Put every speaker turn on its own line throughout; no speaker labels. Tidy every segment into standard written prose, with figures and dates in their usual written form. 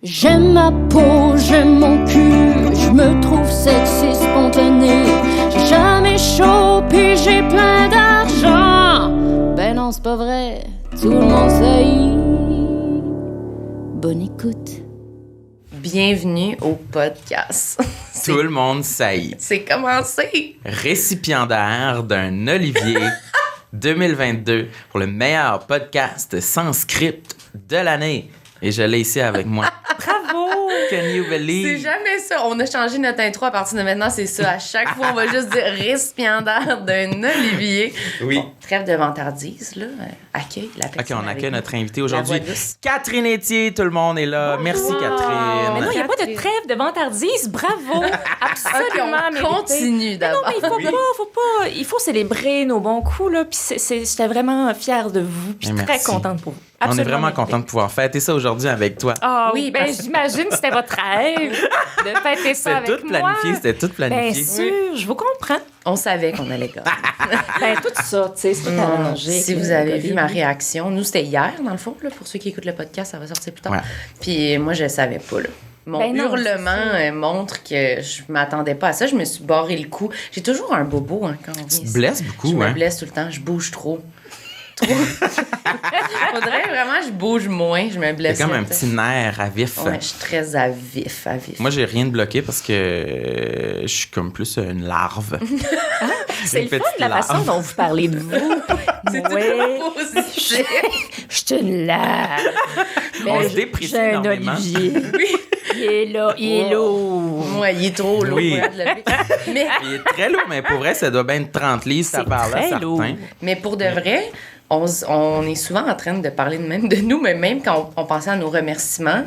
J'aime ma peau, j'aime mon cul, je me trouve sexy spontané. J'ai jamais chaud, puis j'ai plein d'argent. Ben non, c'est pas vrai, tout le monde sait. Bonne écoute.
Bienvenue au podcast.
Tout le monde sait.
C'est commencé.
Récipiendaire d'un Olivier 2022 pour le meilleur podcast sans script de l'année. Et je l'ai ici avec moi.
Bravo!
Can you believe?
C'est jamais ça. On a changé notre intro à partir de maintenant, c'est ça. À chaque fois, on va juste dire récipiendaire d'un Olivier.
Oui.
Bon, trêve de vantardise, là. Accueille la personne.
OK, on accueille
avec
notre invité
la
aujourd'hui.
voix douce.
Catherine Etier, tout le monde est là. Merci, Catherine.
Mais non, il n'y a pas de trêve de vantardise. Bravo! Absolument
OK, on continue
Non,
d'abord.
mais faut pas. Il faut célébrer nos bons coups, là. Puis j'étais vraiment fière de vous. Puis
Merci.
très contente pour vous.
On est
Absolument
vraiment
mérité.
content de pouvoir fêter ça aujourd'hui avec toi.
Ah
Oui,
oui, ben
parce-
j'imagine que c'était votre rêve de fêter ça
C'était
avec
tout
moi.
planifié, c'était tout
Bien
planifié.
sûr, je vous comprends.
On savait qu'on allait gagner.
Ben tout ça, tu sais, c'est tout arrangé.
Si
que
vous
le
avez
COVID.
vu ma réaction, nous, c'était hier, dans le fond, là, pour ceux qui écoutent le podcast, ça va sortir plus tard.
Ouais.
Puis moi, je savais pas, là. Mon
Ben non,
hurlement
c'est
montre que je m'attendais pas à ça. Je me suis barré le cou. J'ai toujours un bobo quand on vient
Tu te
ici.
blesses beaucoup,
Je me
hein?
blesse tout le temps. Je bouge trop. Faudrait vraiment que je bouge moins. Je me blesse.
C'est comme un
peut-être.
petit nerf à vif.
Ouais, je suis très à vif.
Moi, j'ai rien de bloqué parce que je suis comme plus une larve.
C'est
Une
le fun,
petite
la
larve.
façon dont vous parlez de vous.
C'est
Ouais.
toujours positif.
Je suis une larve.
On
Mais
se déprécie
j'ai un
énormément.
Olivier. Il est là, il est lourd.
Ouais, il est trop lourd
Oui.
pour être levé. Mais,
Il est très lourd, mais pour vrai, ça doit bien être 30 livres, ça
C'est
parle là,
très
certain.
lourd.
mais pour de vrai, on est souvent en train de parler de nous, mais même quand on pensait à nos remerciements,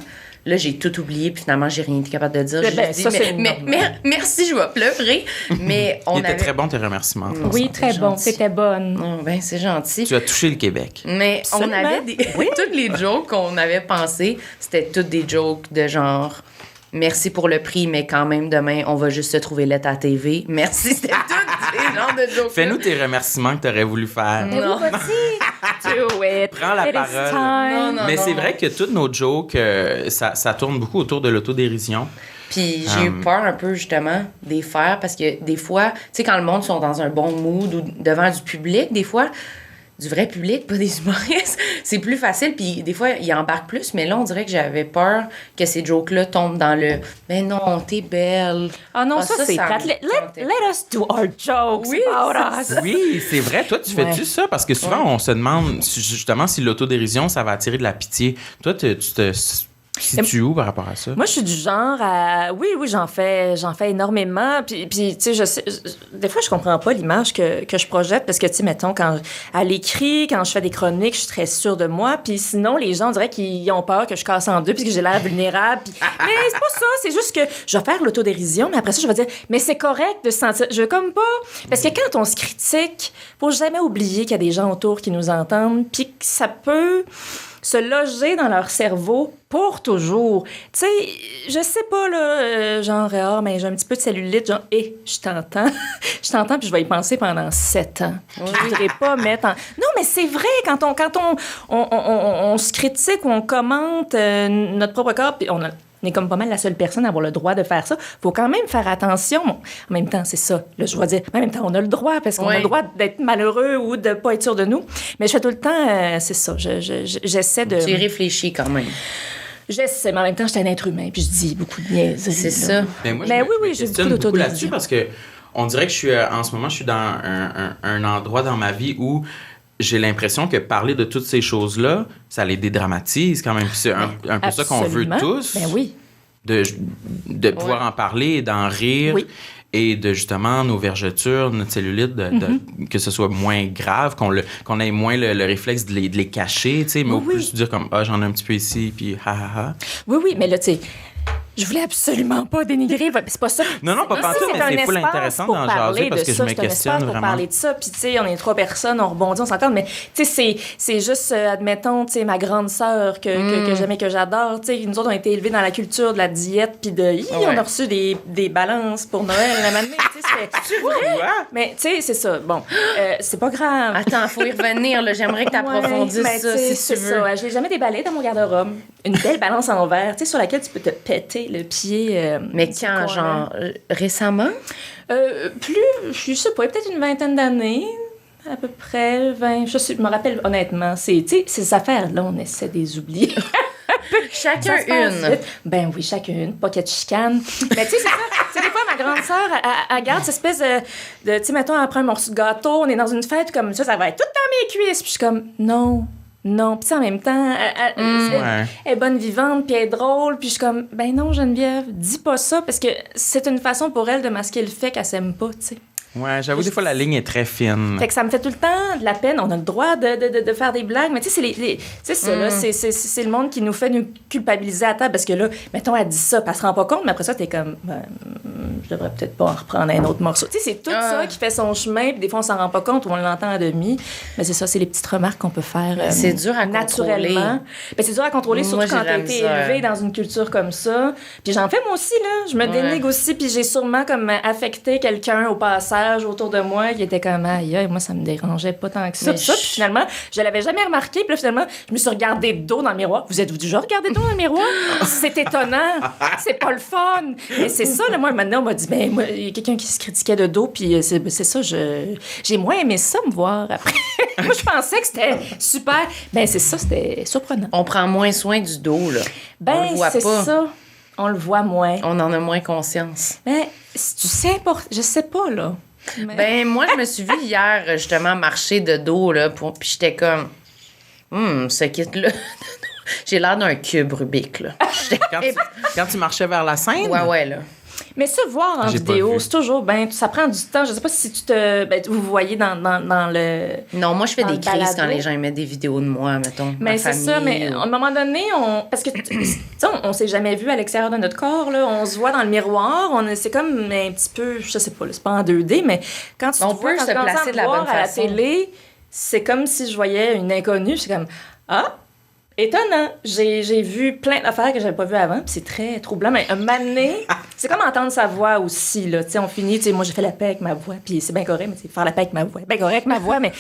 là, j'ai tout oublié, puis finalement, j'ai rien été capable de dire. J'ai
Ben,
juste
ça,
dit,
c'est normal.
merci, je vais pleurer. Mais on
Il était
avait...
très bon, tes remerciements.
Mm.
Oui,
Oh,
très
c'est
bon.
gentil.
C'était bonne.
Oh, ben, c'est gentil.
Tu as touché le Québec.
Mais on
Absolument.
avait des... toutes les jokes qu'on avait pensées, c'était toutes des jokes de genre... Merci pour le prix, mais quand même, demain, on va juste se trouver lettre à TV. Merci, c'était toutes ces genres de jokes.
Fais-nous tes remerciements que tu aurais voulu faire.
Mais
Non.
vous, vas-y. Do it.
Prends la
It is
parole.
time.
Non.
Mais c'est vrai que toutes nos jokes, ça tourne beaucoup autour de l'autodérision.
Puis j'ai eu peur un peu, justement, des faire, parce que des fois, tu sais, quand le monde sont dans un bon mood ou devant du public, des fois, du vrai public, pas des humoristes, c'est plus facile, puis des fois, ils embarquent plus, mais là, on dirait que j'avais peur que ces jokes-là tombent dans le « Mais non, t'es belle ».
Ah non,
Ah,
ça,
ça,
c'est
ça
plate.
me
Let
tentait.
us do our jokes
Oui,
about
c'est
us.
Oui, c'est vrai. Toi, tu fais-tu
Ouais.
ça? Parce que souvent, on se demande justement si l'autodérision, ça va attirer de la pitié. Toi, tu te situes où par rapport à ça?
Moi, je suis du genre à... Oui, j'en fais énormément. Puis tu sais, des fois, je comprends pas l'image que je projette parce que, tu sais, mettons, quand à l'écrit, quand je fais des chroniques, je suis très sûre de moi. Puis sinon, les gens, on dirait qu'ils ont peur que je casse en deux puis que j'ai l'air vulnérable. Mais c'est pas ça. C'est juste que je vais faire l'autodérision, mais après ça, je vais dire, mais c'est correct de se sentir... Je veux comme pas... Parce que quand on se critique, faut jamais oublier qu'il y a des gens autour qui nous entendent puis que ça peut se loger dans leur cerveau pour toujours. Tu sais, je sais pas, là, genre, mais j'ai un petit peu de cellulite, genre, je t'entends. Je t'entends, puis je vais y penser pendant 7 ans. Je voudrais pas mettre en... Non, mais c'est vrai, quand on se critique ou on commente notre propre corps, puis on est comme pas mal la seule personne à avoir le droit de faire ça. Faut quand même faire attention. Bon, en même temps, c'est ça. Là, je dois dire, en même temps, on a le droit, parce qu'on a
Oui.
le droit d'être malheureux ou de pas être sûr de nous. Mais je fais tout le temps, c'est ça. J'essaie de...
J'ai réfléchi quand même.
J'essaie, mais en même temps, je suis un être humain, puis je dis beaucoup de niaiseries.
C'est
là.
ça.
Mais moi,
Mais
je me
oui, j'ai
questionne
beaucoup
beaucoup
d'autodérision.
là-dessus parce que on dirait que je suis, en ce moment, je suis dans un endroit dans ma vie où j'ai l'impression que parler de toutes ces choses-là, ça les dédramatise quand même. Puis c'est un peu ça qu'on veut
Absolument.
tous.
Ben oui.
De pouvoir en parler et d'en rire.
Oui.
Et de justement nos vergetures, notre cellulite, que ce soit moins grave, qu'on ait moins le réflexe de les cacher, tu sais, mais au
Oui.
plus dire comme, j'en ai un petit peu ici, puis ha ha ha.
Oui, mais là, tu sais, je voulais absolument pas dénigrer. C'est pas ça.
Non, pas
Ça,
pantoute, mais
un
c'est full
espace
intéressant
pour
d'en
parler
jaser parce
de
que je
ça,
me
c'est un
questionne
espace pour
vraiment.
parler de ça. Puis, tu sais, on est 3 personnes, on rebondit, on s'entend. Mais, tu sais, c'est juste, admettons, tu sais, ma grande sœur que j'aime et que j'adore. Tu sais, nous autres, on a été élevés dans la culture de la diète. Puis on a reçu des balances pour Noël la matinée. Tu sais, C'est vrai?
Quoi?
Mais tu sais, c'est ça. Bon, c'est pas grave.
Attends, faut y revenir, là. J'aimerais que tu approfondisses
Ouais,
ça,
tu sais,
si tu
c'est
veux.
ça. Je n'ai jamais déballé dans mon garde-robe. Une belle balance en verre, tu sais, sur laquelle tu peux te péter le pied.
Mais
du
quand,
corps,
genre, récemment?
je sais pas, peut-être une vingtaine d'années, à peu près, 20, je me rappelle honnêtement. Tu sais, ces affaires-là, on essaie de les oublier.
Chacun
Ça se passe
une.
vite. Ben oui, chacune, pas qu'elle te chicane. Mais tu sais, c'est ça. Tu sais, des fois, ma grande sœur, elle garde cette espèce de tu sais, mettons, elle prend un morceau de gâteau, on est dans une fête, comme ça va être tout dans mes cuisses. Puis je suis comme, non. Puis en même temps, elle est bonne vivante, puis elle est drôle. Puis je suis comme, ben non, Geneviève, dis pas ça, parce que c'est une façon pour elle de masquer le fait qu'elle s'aime pas, tu sais.
Ouais, j'avoue, des fois, la ligne est très fine.
Fait que ça me fait tout le temps de la peine. On a le droit de faire des blagues, mais tu sais, c'est ça, là, c'est le monde qui nous fait nous culpabiliser à table, parce que là, mettons, elle dit ça, puis elle se rend pas compte, mais après ça, t'es comme, je devrais peut-être pas en reprendre un autre morceau. Tu sais, c'est tout ça qui fait son chemin, puis des fois, on s'en rend pas compte ou on l'entend à demi. Mais c'est ça, c'est les petites remarques qu'on peut faire
c'est dur à
naturellement.
contrôler.
Ben, c'est dur à contrôler, surtout
Moi,
quand
j'ai
t'as
la
été
misère.
élevé dans une culture comme ça. Puis j'en fais moi aussi, là. Je me dénigre aussi, puis j'ai sûrement comme affecté quelqu'un au passage autour de moi qui était comme, aïe, moi, ça me dérangeait pas tant que ça.
Mais
Puis puis finalement, je l'avais jamais remarqué. Puis là, finalement, je me suis regardée de dos dans le miroir. Vous êtes-vous déjà regardé de dos dans le miroir? C'est étonnant. C'est pas le fun. Mais c'est ça, là, moi, maintenant, on m'a dit, ben, moi, il y a quelqu'un qui se critiquait de dos, puis c'est ça, j'ai moins aimé ça, me voir après. Moi, je pensais que c'était super. Ben, c'est ça, c'était surprenant.
On prend moins soin du dos, là. On
Ben,
le voit
c'est
pas.
ça. On le voit moins.
On en a moins conscience.
Mais tu sais, je sais pas, là. Mais-
Ben, moi, je me suis vue hier, justement, marcher de dos, là, puis j'étais comme, ce kit-là, j'ai l'air d'un cube Rubik, là.
Quand tu marchais vers la scène?
Ouais, là.
Mais ça, voir en
J'ai pas
vidéo,
vu.
c'est toujours bien. Ça prend du temps. Je sais pas si vous voyez dans le.
Non, moi, je fais
Dans
des
le
crises
balado.
quand les gens mettent des vidéos de moi, mettons.
Mais
ma
c'est ça,
famille,
mais
ou-
à un moment donné, parce que, tu sais, on s'est jamais vu à l'extérieur de notre corps, là. On se voit dans le miroir. C'est comme un petit peu, je sais pas, là, c'est pas en 2D, mais quand tu
On
te vois,
peut
quand
se
tu commences
placer
à
de
me
la
voir
bonne
à
façon.
la télé, c'est comme si je voyais une inconnue. Je suis comme, ah! Étonnant. J'ai vu plein d'affaires que j'avais pas vues avant, puis c'est très troublant. Mais un moment donné, c'est comme entendre sa voix aussi, là. Tu sais, on finit, tu sais, moi, j'ai fait la paix avec ma voix, puis c'est bien correct, mais tu sais, faire la paix avec ma voix, bien correct avec ma voix, mais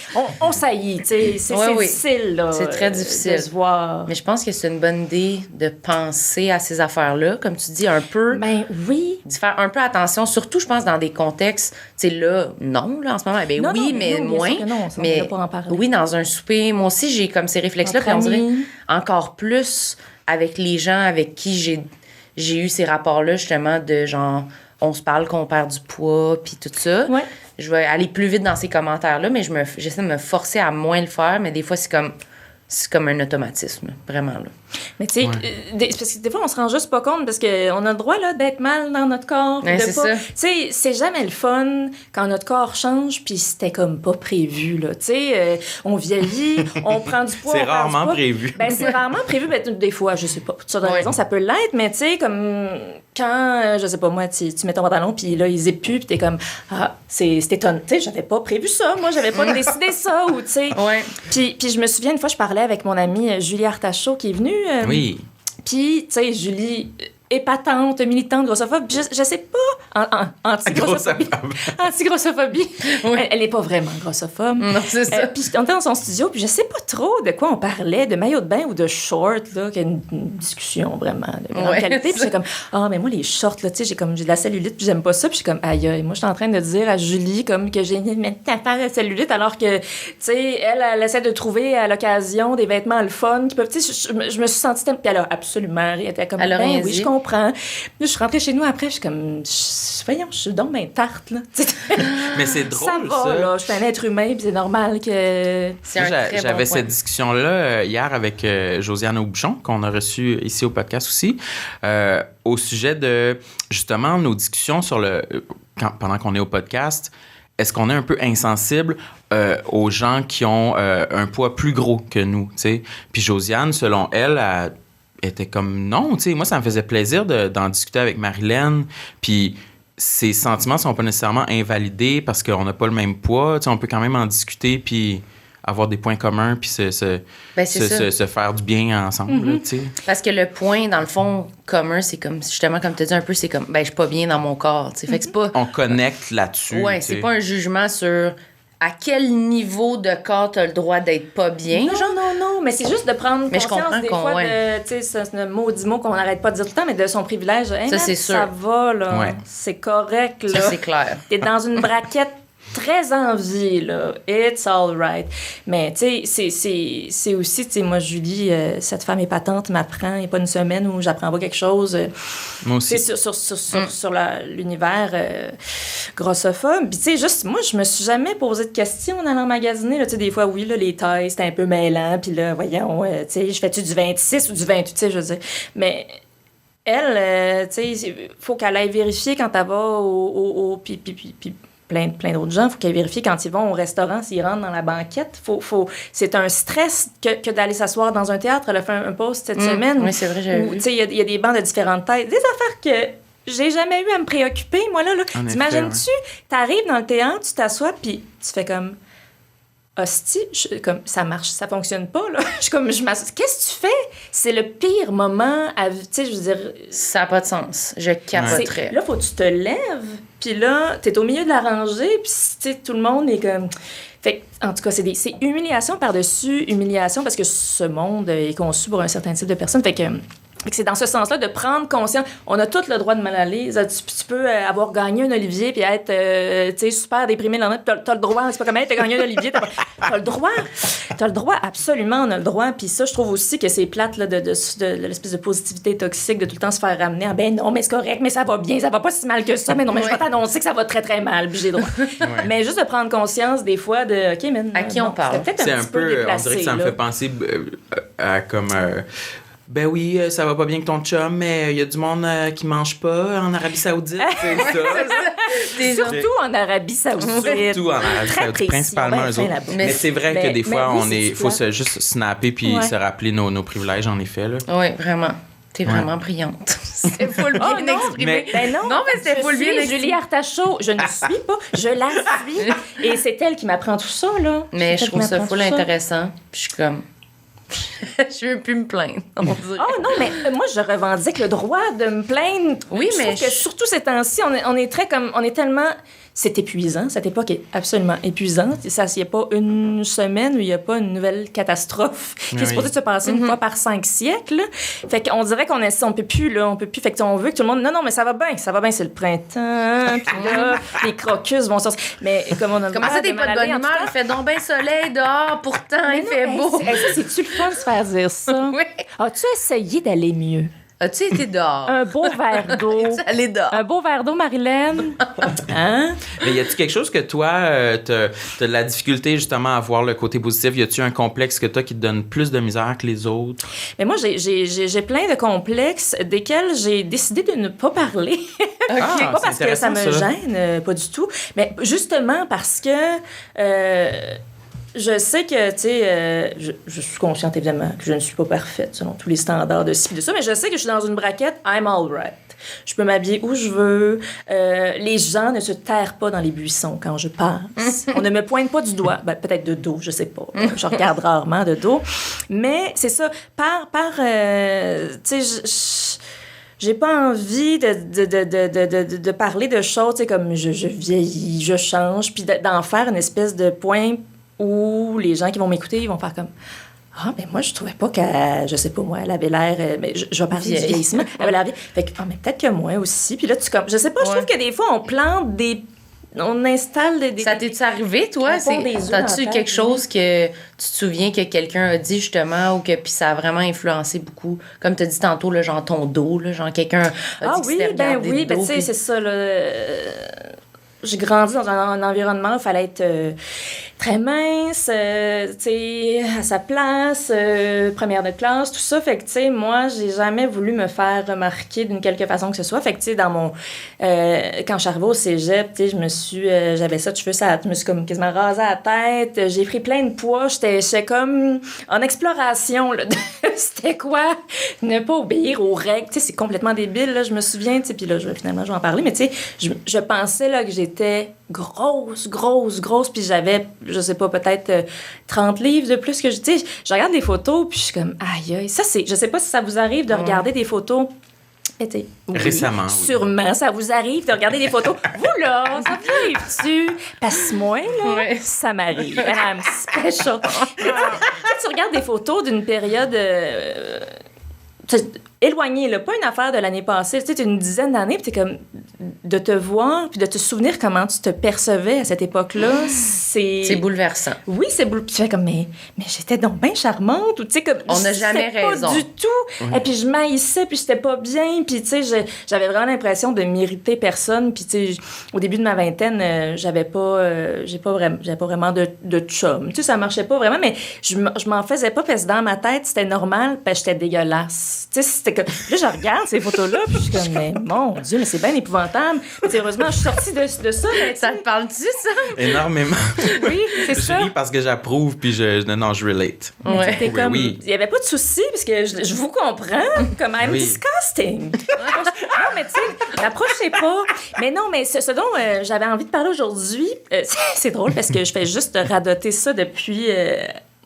on saillit, tu sais. C'est
Oui.
difficile, là.
C'est très difficile.
De se voir.
Mais je pense que c'est une bonne idée de penser à ces affaires-là, comme tu dis, un peu,
Ben oui.
d'y faire un peu attention, surtout, je pense, dans des contextes, tu sais, là, non, là, en ce moment, ben
Non,
oui,
non,
mais
non, bien
moins.
sûr que non, on est là pour en parler.
oui, dans un souper, moi aussi, j'ai comme ces réflexes-là,
Entre
puis on dirait
amis.
encore plus avec les gens avec qui j'ai eu ces rapports-là, justement, de genre, on se parle qu'on perd du poids, puis tout ça.
Ouais.
Je vais aller plus vite dans ces commentaires-là, mais j'essaie de me forcer à moins le faire, mais des fois, c'est comme un automatisme, vraiment, là.
Mais tu sais, parce que des fois, on se rend juste pas compte parce qu'on a le droit là, d'être mal dans notre corps.
Ouais,
de
c'est
pas...
ça.
Tu sais, c'est jamais le fun quand notre corps change puis c'était comme pas prévu, là. Tu sais, on vieillit, on prend du poids.
C'est
on perd du
rarement
poids.
prévu.
Ben, c'est rarement prévu. Ben, des fois, je sais pas, pour toutes sortes de
Ouais.
raisons, ça peut l'être, mais tu sais, comme quand, je sais pas moi, tu mets ton pantalon puis là, il zip plus puis t'es comme, ah, c'est étonnant. Tu sais, j'avais pas prévu ça. Moi, j'avais pas décidé ça ou tu sais.
Ouais.
Puis je me souviens, une fois, je parlais avec mon amie Julie Artachot qui est venue.
Oui.
Puis, tu sais, Julie, épatante, militante, grossophobe, je sais pas, anti-grossophobie. Anti-grossophobie. Elle est pas vraiment grossophobe.
Non, c'est ça.
Puis on était dans son studio, puis je sais pas trop de quoi on parlait, de maillot de bain ou de short, là, qu'il y a une discussion vraiment de grande
Ouais,
qualité. Puis
ça.
j'étais comme, mais moi, les shorts, là, tu sais, j'ai de la cellulite, puis j'aime pas ça. Puis je suis comme, aïe, aïe, moi, je suis en train de dire à Julie, comme, que j'ai une affaire de cellulite, alors que, tu sais, elle essaie de trouver à l'occasion des vêtements le fun qui peuvent, tu sais, je me suis sentie, puis elle a absolument rien. Elle était comme,
Elle a rien
oui,
dit.
je comprends. Là, je suis rentrée chez nous après, je suis comme, voyons, je suis donc ben tarte, là.
Mais c'est drôle,
ça va, là, je suis un être humain, puis c'est normal que...
C'est
Moi,
un très
j'avais
bon point.
cette discussion-là hier avec Josiane Aubuchon, qu'on a reçue ici au podcast aussi, au sujet de, justement, nos discussions sur pendant qu'on est au podcast, est-ce qu'on est un peu insensible aux gens qui ont un poids plus gros que nous, tu sais? Puis Josiane, selon elle, était comme non, tu sais, moi, ça me faisait plaisir d'en discuter avec Marilyn, puis ces sentiments sont pas nécessairement invalidés parce qu'on n'a pas le même poids, tu sais, on peut quand même en discuter, puis avoir des points communs puis
Ben, c'est ça.
se faire du bien ensemble, là, tu sais.
Parce que le point, dans le fond, commun, c'est comme, justement, comme tu as dit un peu, c'est comme, ben, je suis pas bien dans mon corps, tu sais. Fait que c'est pas...
On connecte là-dessus.
Ouais,
tu sais.
c'est pas un jugement sur à quel niveau de corps t'as le droit d'être pas bien,
Non,
genre.
non, mais c'est juste de prendre
Mais je
conscience
comprends
des
qu'on-
fois
ouais.
de, tu sais, c'est un maudit mot qu'on n'arrête pas de dire tout le temps, mais de son privilège. Hey,
Ça,
man,
c'est sûr.
Ça va, là.
Ouais.
C'est correct,
Ça,
là.
c'est clair.
T'es dans une braquette très en vie, là. It's all right. Mais, tu sais, c'est aussi, tu sais, moi, Julie, cette femme épatante m'apprend. Il n'y a pas une semaine où j'apprends pas quelque chose.
Moi
Tu sais,
aussi.
sur l'univers grossophobe. Puis, tu sais, juste, moi, je me suis jamais posé de questions en allant magasiner. Là. Tu sais, des fois, oui, là, les tailles, c'était un peu mêlant. Puis là, voyons, tu sais, je fais-tu du 26 ou du 28, tu sais, je veux dire. Mais elle, tu sais, il faut qu'elle aille vérifier quand elle va puis plein d'autres gens, il faut qu'elle vérifie quand ils vont au restaurant, s'ils rentrent dans la banquette. C'est un stress que d'aller s'asseoir dans un théâtre. Elle a fait un post cette semaine.
Oui, c'est vrai, j'avais vu.
Tu sais, il y a des bancs de différentes tailles. Des affaires que j'ai jamais eu à me préoccuper, moi, là.
En effet,
T'imagines-tu? T'arrives dans le théâtre, tu t'assois, puis tu fais comme... Hostie, comme ça marche, ça fonctionne pas, là. Je m'assois. Qu'est-ce que tu fais? C'est le pire moment à... Tu sais, je veux dire...
Ça n'a pas de sens. Je capoterais.
Là, faut que tu te lèves, puis là, t'es au milieu de la rangée, puis tu sais, tout le monde est comme... Fait que, en tout cas, c'est humiliation par-dessus humiliation, parce que ce monde est conçu pour un certain type de personnes. Fait que c'est dans ce sens-là de prendre conscience. On a tous le droit de mal aller. Tu peux avoir gagné un Olivier puis être tu sais, super déprimé le lendemain. T'as le droit. C'est pas comme t'as gagné un Olivier. T'as le droit. T'as le droit. Absolument, on a le droit. Puis ça, je trouve aussi que c'est plate là, de l'espèce de positivité toxique, de tout le temps se faire ramener en ben non, mais c'est correct, mais ça va bien, ça va pas si mal que ça. Mais non, mais je vais t'annoncer que ça va très, très mal. Puis j'ai le droit. Mais juste de prendre conscience des fois de OK, mais
à qui on parle?
C'était peut-être
C'est
un
un
petit peu
peu, on
déplacé,
dirait que ça me
là.
fait penser à comme... ben oui, ça va pas bien que ton chum, mais il y a du monde qui mange pas en Arabie Saoudite, c'est ça.
Surtout en Arabie Saoudite.
Surtout en Arabie
Très
Saoudite,
précis,
principalement
ben,
eux
fin
autres.
là-bas.
Mais c'est vrai que des fois,
oui,
faut juste snapper puis
Ouais.
se rappeler nos privilèges, en effet. Là.
Oui, vraiment. T'es
Ouais.
vraiment brillante. C'était full bien
Oh, non,
exprimé.
Ben non,
Non, mais c'était full bien
Je suis
exprimé.
Julie Artachot. Je ne suis pas, je la suis. Et c'est elle qui m'apprend tout ça, là.
Mais
C'est
je
elle
trouve
qui
ça
m'apprend
full
tout
intéressant. Puis je suis comme... je veux plus me plaindre, on dirait.
Oh non, mais moi, je revendique le droit de me plaindre.
Oui,
je
mais
trouve que surtout ces temps-ci, on est très comme... On est tellement... C'est épuisant. Cette époque est absolument épuisante. Il n'y a pas une semaine où il n'y a pas une nouvelle catastrophe qui est
Oui.
supposée se passer une fois par 5 siècles. Fait qu'on dirait on peut plus, là. On peut plus. Fait qu'on veut que tout le monde... Non, mais ça va bien, c'est le printemps. Puis là, les crocus vont sortir. Mais comme on a le
Comment
droit
ça, t'es pas de
mal
bonne
aller en tout
humeur?
temps?
Il fait donc bien soleil dehors, pourtant,
Mais
il
non,
fait
hey,
beau.
c'est-tu le fun de se faire dire ça?
Oui.
As-tu essayé d'aller mieux?
As-tu été dehors?
Un beau verre d'eau.
Allez dehors.
Un beau verre d'eau, Marilyn. Hein?
Mais y a-tu quelque chose que toi, t'as de la difficulté justement à voir le côté positif? Y a-tu un complexe que t'as qui te donne plus de misère que les autres?
Mais moi, j'ai plein de complexes desquels j'ai décidé de ne pas parler.
Ah,
Pas parce
c'est
que ça me
intéressant, ça.
gêne, pas du tout. Mais justement parce que je sais que, tu sais, je suis consciente évidemment que je ne suis pas parfaite selon tous les standards de ci et de ça, mais je sais que je suis dans une braquette, I'm all right. Je peux m'habiller où je veux. Les gens ne se terrent pas dans les buissons quand je passe. On ne me pointe pas du doigt. Ben, peut-être de dos, je sais pas. Je regarde rarement de dos. Mais c'est ça. Tu sais, j'ai pas envie de parler de choses, tu sais, comme je vieillis, je change, puis d'en faire une espèce de point où les gens qui vont m'écouter, ils vont faire comme... Ah, mais moi, je trouvais pas qu'elle, je sais pas, moi, elle avait l'air... mais je vais parler du vieillissement. Elle avait l'air vieille. Fait que, mais peut-être que moi aussi. Puis là, je sais pas, je trouve que des fois, on plante des... On installe des...
Ça t'est-tu arrivé, toi?
On pond des œufs dans
T'as-tu
la
quelque
tête,
chose que tu te souviens que quelqu'un a dit, justement, ou que puis ça a vraiment influencé beaucoup? Comme tu as dit tantôt, là, genre ton dos, là, genre quelqu'un a dit
Ah
que
oui,
c'était
ben
regardé
oui,
de
ben
dos,
tu sais,
puis-
c'est ça, là. J'ai grandi dans un environnement où il fallait être très mince, tu sais, à sa place, première de classe, tout ça. Fait que, tu sais, moi, j'ai jamais voulu me faire remarquer d'une quelque façon que ce soit. Fait que, tu sais, dans mon... quand je suis arrivée au cégep, tu sais, j'avais ça de cheveux, je me suis comme quasiment rasée à la tête. J'ai pris plein de poids. J'étais comme en exploration, là. C'était quoi? Ne pas obéir aux règles. Tu sais, c'est complètement débile, là. Je me souviens, tu sais, puis là, finalement, je vais en parler. Mais, tu sais, je pensais, là, que j'étais grosse, puis j'avais je sais pas, peut-être 30 livres de plus que je... Tu sais, je regarde des photos, puis je suis comme, aïe, aïe. Ça, c'est... Je sais pas si ça vous arrive de regarder des photos... Oui,
récemment, oui.
Sûrement, ça vous arrive de regarder des photos. Vous, là, ça vous arrive-tu? Parce que moi, là, ça m'arrive. I'm special. Tu regardes des photos d'une période... éloigné, là, pas une affaire de l'année passée, tu sais, une dizaine d'années, puis t'es comme, de te voir, puis de te souvenir comment tu te percevais à cette époque-là, c'est...
C'est bouleversant.
Oui, c'est bouleversant. Puis tu fais comme, mais j'étais donc bien charmante, ou tu sais, comme...
On n'a jamais raison.
Pas du tout. Et puis je m'haïssais, puis j'étais pas bien, puis tu sais, j'avais vraiment l'impression de m'irriter personne, puis tu sais, au début de ma vingtaine, j'avais pas vraiment de chum. Tu sais, ça marchait pas vraiment, mais je m'en faisais pas, parce que dans ma tête, c'était normal, parce que j'étais dégueulasse. Tu sais, c'était comme... Là, je regarde ces photos-là, puis je suis comme, mais mon Dieu, mais c'est bien épouvantable. Mais heureusement, je suis sortie de ça. Mais,
ça te parle-tu, ça?
Énormément.
Oui, c'est ça.
Je ris parce que j'approuve, puis je relate.
Ouais.
Oui,
comme,
il n'y avait pas de souci, parce que je vous comprends, comme I'm disgusting. Non, mais tu sais, n'approchez pas. Mais non, mais ce dont j'avais envie de parler aujourd'hui, c'est drôle parce que je fais juste radoter ça depuis...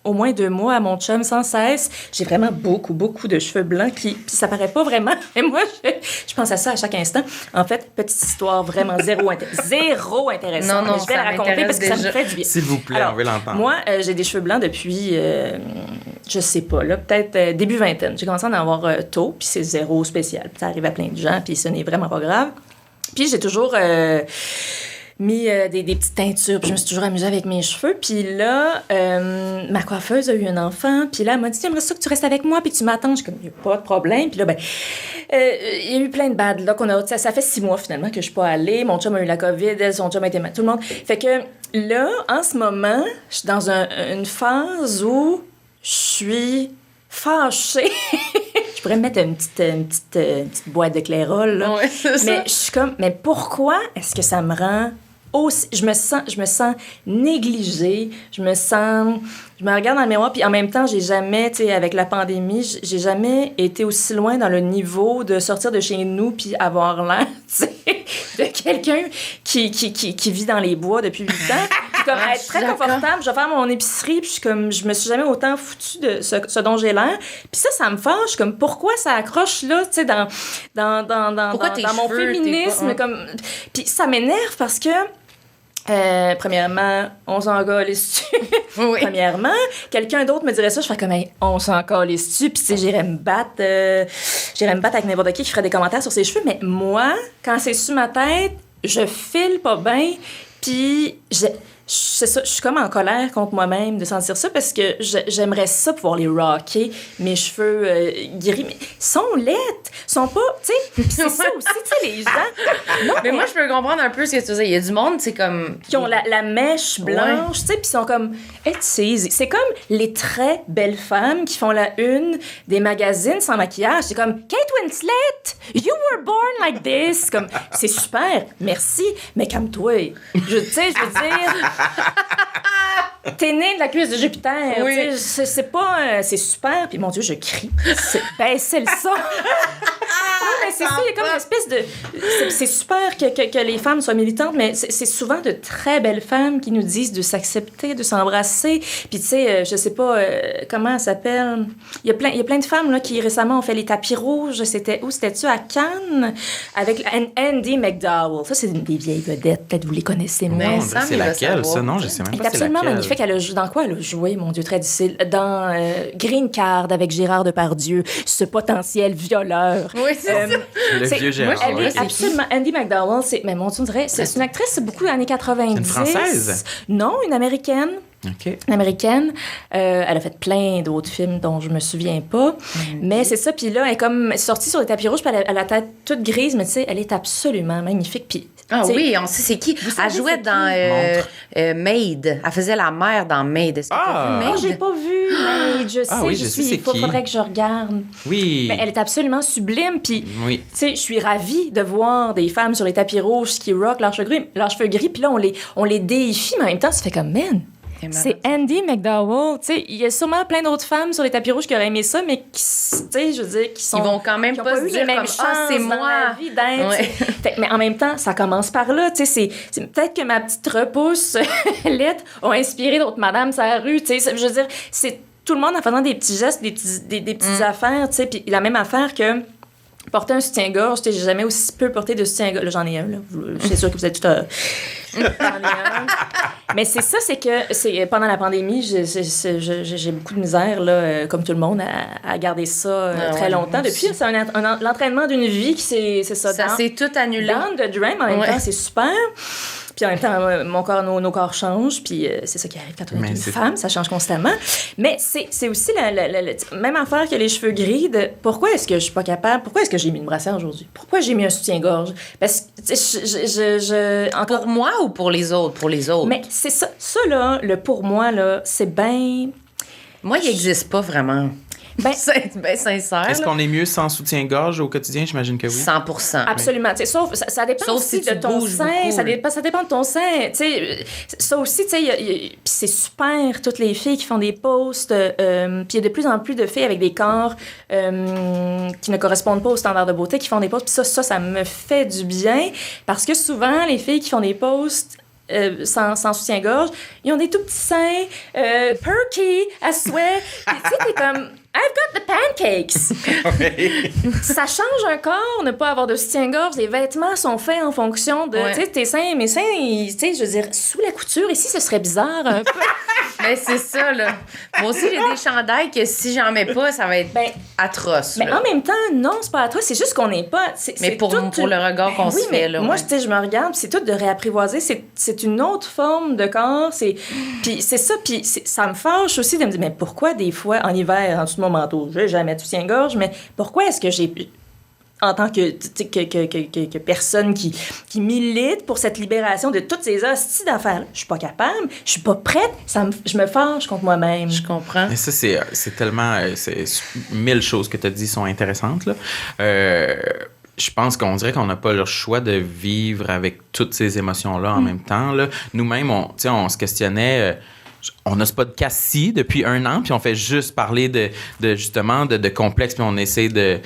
au moins 2 mois à mon chum sans cesse. J'ai vraiment beaucoup de cheveux blancs, puis ça paraît pas vraiment. Et moi, je pense à ça à chaque instant. En fait, petite histoire vraiment zéro intéressante.
Non,
mais je vais la raconter parce que ça me fait du bien.
S'il vous plaît, on veut l'entendre.
Moi, j'ai des cheveux blancs depuis, je sais pas, là, peut-être début vingtaine. J'ai commencé à en avoir tôt, puis c'est zéro spécial. Ça arrive à plein de gens, puis ce n'est vraiment pas grave. Puis j'ai toujours... mis des petites teintures, puis je me suis toujours amusée avec mes cheveux. Puis là, ma coiffeuse a eu un enfant, puis là, elle m'a dit « J'aimerais ça que tu restes avec moi, puis tu m'attends. » Je suis comme « Il n'y a pas de problème. » Puis là, il y a eu plein de bad luck. Ça fait 6 mois, finalement, que je suis pas allée. Mon chum a eu la COVID, son chum a été malade, tout le monde. Fait que là, en ce moment, je suis dans une phase où je suis fâchée. Je pourrais me mettre une petite boîte de Clairol, là.
Ouais, c'est ça.
Mais je suis comme, mais pourquoi est-ce que ça me rend aussi... Je me sens négligée, je me regarde dans le miroir, puis en même temps, j'ai jamais, tu sais, avec la pandémie, j'ai jamais été aussi loin dans le niveau de sortir de chez nous puis avoir l'air, tu sais, de quelqu'un qui vit dans les bois depuis 8 ans. Puis comme être très confortable, je vais faire mon épicerie, puis je me suis jamais autant foutue de ce dont j'ai l'air. Puis ça me fâche, comme pourquoi ça accroche là, tu sais, dans mon féminisme, comme... Puis ça m'énerve parce que premièrement, on s'en calisse-tu? Oui. Premièrement, quelqu'un d'autre me dirait ça, je ferais comme, hey, on s'en calisse-tu? Puis, tu sais, j'irais me battre avec n'importe qui ferait des commentaires sur ses cheveux. Mais moi, quand c'est sur ma tête, je file pas bien. Puis, c'est ça, je suis comme en colère contre moi-même de sentir ça parce que j'aimerais ça pouvoir les rocker, mes cheveux gris. Mais ils sont laids, sont pas, tu sais, c'est ça aussi, tu sais, les gens. Non,
mais moi, je peux comprendre un peu ce que tu disais. Il y a du monde, c'est comme...
Qui ont la mèche blanche, tu sais, puis ils sont comme, it's easy. C'est comme les très belles femmes qui font la une des magazines sans maquillage. C'est comme, Kate Winslet, you were born like this. Comme, c'est super, merci, mais calme-toi. Tu sais, je veux dire... T'es né de la cuisse de Jupiter. Oui. C'est pas... c'est super. Puis, mon Dieu, je crie. C'est le son. Mais c'est ça, il y a comme une espèce de... C'est super que les femmes soient militantes, mais c'est souvent de très belles femmes qui nous disent de s'accepter, de s'embrasser. Puis, tu sais, je sais pas comment elle s'appelle. Il y a plein de femmes là, qui récemment ont fait les tapis rouges. C'était-tu à Cannes? Avec Andy McDowell. Ça, c'est des vieilles vedettes. Peut-être vous les connaissez moins.
Non, c'est laquelle, ça? Non, je sais même pas.
Elle est absolument magnifique. Dans quoi elle a joué, mon Dieu, très difficile? Dans Green Card avec Gérard Depardieu, ce potentiel violeur.
Oui, c'est ça.
Le vieux Gérard.
Elle est absolument... Andy McDowell, mais mon Dieu, on dirait... C'est une actrice beaucoup années 90.
Une Française?
Non, une Américaine.
OK.
Une Américaine. Elle a fait plein d'autres films dont je me souviens pas. Mais c'est ça. Puis là, elle est comme sortie sur les tapis rouges, puis elle a la tête toute grise, mais tu sais, elle est absolument magnifique. Puis,
oui, on sait c'est qui. Elle jouait dans Maid. Elle faisait la mère dans Maid. Est-ce que t'as vu Maid?
J'ai pas vu Maid. Je sais,
oui, je sais c'est qui.
Faudrait que je regarde.
Oui.
Mais elle est absolument sublime. Puis, tu sais, je suis ravie de voir des femmes sur les tapis rouges qui rock leurs cheveux gris. Puis là, on les déifie, mais en même temps, ça fait comme, man, C'est Andy McDowell. Tu sais, il y a sûrement plein d'autres femmes sur les tapis rouges qui auraient aimé ça, mais qui, tu sais, je veux dire, qui sont...
Ils vont quand même
qui ont
pas se
eu
dire
les mêmes
comme,
chances
c'est
dans
moi.
la vie d'être.
Ouais.
Mais en même temps, ça commence par là. Tu sais, c'est peut-être que ma petite repousse lettre a inspiré d'autres madames sur la rue. Tu sais, je veux dire, c'est tout le monde en faisant des petits gestes, des petites affaires. Tu sais, puis la même affaire que... Porter un soutien-gorge, j'ai jamais aussi peu porté de soutien-gorge. Là, j'en ai un, là. Je suis sûre que vous êtes tout j'en ai un. Mais c'est ça, c'est que pendant la pandémie, j'ai beaucoup de misère, là, comme tout le monde, à garder ça très longtemps. Depuis, c'est l'entraînement d'une vie qui c'est ça.
Ça s'est tout annulé.
Down the drain, mais en même temps, c'est super. Puis en même temps, mon corps, nos corps changent, puis c'est ça qui arrive quand on est une femme, ça change constamment. Mais c'est aussi la même affaire que les cheveux gris de pourquoi est-ce que je suis pas capable, pourquoi est-ce que j'ai mis une brassière aujourd'hui? Pourquoi j'ai mis un soutien-gorge? Parce que encore...
Pour moi ou pour les autres? Pour les autres.
Mais c'est ça. Ça, là, le pour moi, là, c'est bien...
Moi, il n'existe pas vraiment. C'est bien sincère.
Est-ce qu'on est mieux sans soutien-gorge au quotidien? J'imagine que oui.
100%.
Absolument. Sauf, ça dépend
sauf
aussi
si tu
de ton
bouges
sein.
beaucoup,
Ça dépend de ton sein. T'sais, ça aussi, puis c'est super, toutes les filles qui font des posts. Puis il y a de plus en plus de filles avec des corps qui ne correspondent pas aux standards de beauté qui font des posts. Puis ça me fait du bien. Parce que souvent, les filles qui font des posts... sans soutien-gorge, ils ont des tout petits seins, perky, à souhait. Puis tu sais, t'es comme... I've got the pancakes! Ça change un corps, ne pas avoir de soutien-gorge. Les vêtements sont faits en fonction de, tu sais, tes seins. Mes seins, tu sais, je veux dire, sous la couture, ici, ce serait bizarre un peu.
Mais c'est ça, là. Moi aussi, j'ai des chandails que si j'en mets pas, ça va être atroce.
Mais
là.
en même temps, non, c'est pas atroce, c'est juste qu'on n'est pas...
Mais pour le regard qu'on se fait, là.
Moi, tu sais, je me regarde, c'est tout de réapprivoiser. C'est une autre forme de corps. Puis c'est ça, puis ça me fâche aussi de me dire, mais pourquoi des fois, en hiver, en dessous de mon manteau, je vais jamais de soutien-gorge, mais pourquoi est-ce que j'ai... en tant que personne qui milite pour cette libération de toutes ces hosties d'affaires. Je suis pas capable, je suis pas prête, je me fâche contre moi-même.
Je comprends.
Mais ça, c'est tellement... c'est 1000 choses que tu as dit sont intéressantes, là. Je pense qu'on dirait qu'on n'a pas le choix de vivre avec toutes ces émotions-là en même temps, là. Nous-mêmes, on se questionnait... on a ce podcast-ci depuis 1 an, puis on fait juste parler justement de complexes, puis on essaie de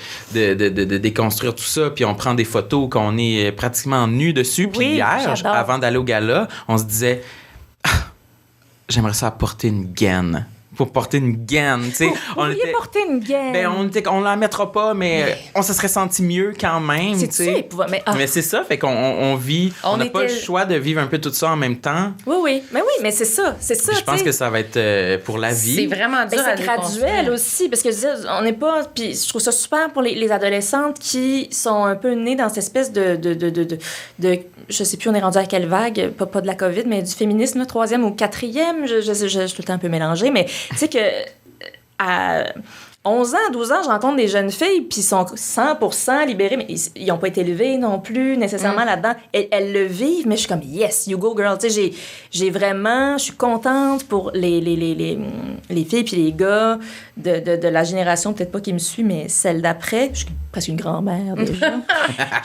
déconstruire tout ça, puis on prend des photos qu'on est pratiquement nus dessus. Puis hier, avant d'aller au gala, on se disait j'aimerais ça porter une gaine. Pour porter une gaine, tu sais.
Porter une gaine.
Ben, on la mettra pas, mais on se serait senti mieux quand même, tu sais. Mais c'est ça, fait qu'on vit... On n'a pas le choix de vivre un peu tout ça en même temps.
Oui, mais c'est ça.
Je pense que ça va être pour la vie.
C'est vraiment dur à
c'est graduel aussi, parce que je veux dire, on n'est pas... Puis je trouve ça super pour les adolescentes qui sont un peu nées dans cette espèce de je sais plus, on est rendu à quelle vague, pas de la COVID, mais du féminisme, 3e ou 4e, je suis tout le temps un peu mélangée, mais tu sais que à 11 ans, 12 ans, je rencontre des jeunes filles, puis ils sont 100% libérées, mais ils n'ont pas été élevés non plus nécessairement là-dedans. Elles le vivent, mais je suis comme, yes, you go girl. Tu sais, j'ai vraiment, je suis contente pour les filles puis les gars de la génération, peut-être pas qui me suit, mais celle d'après. Je suis presque une grand-mère déjà.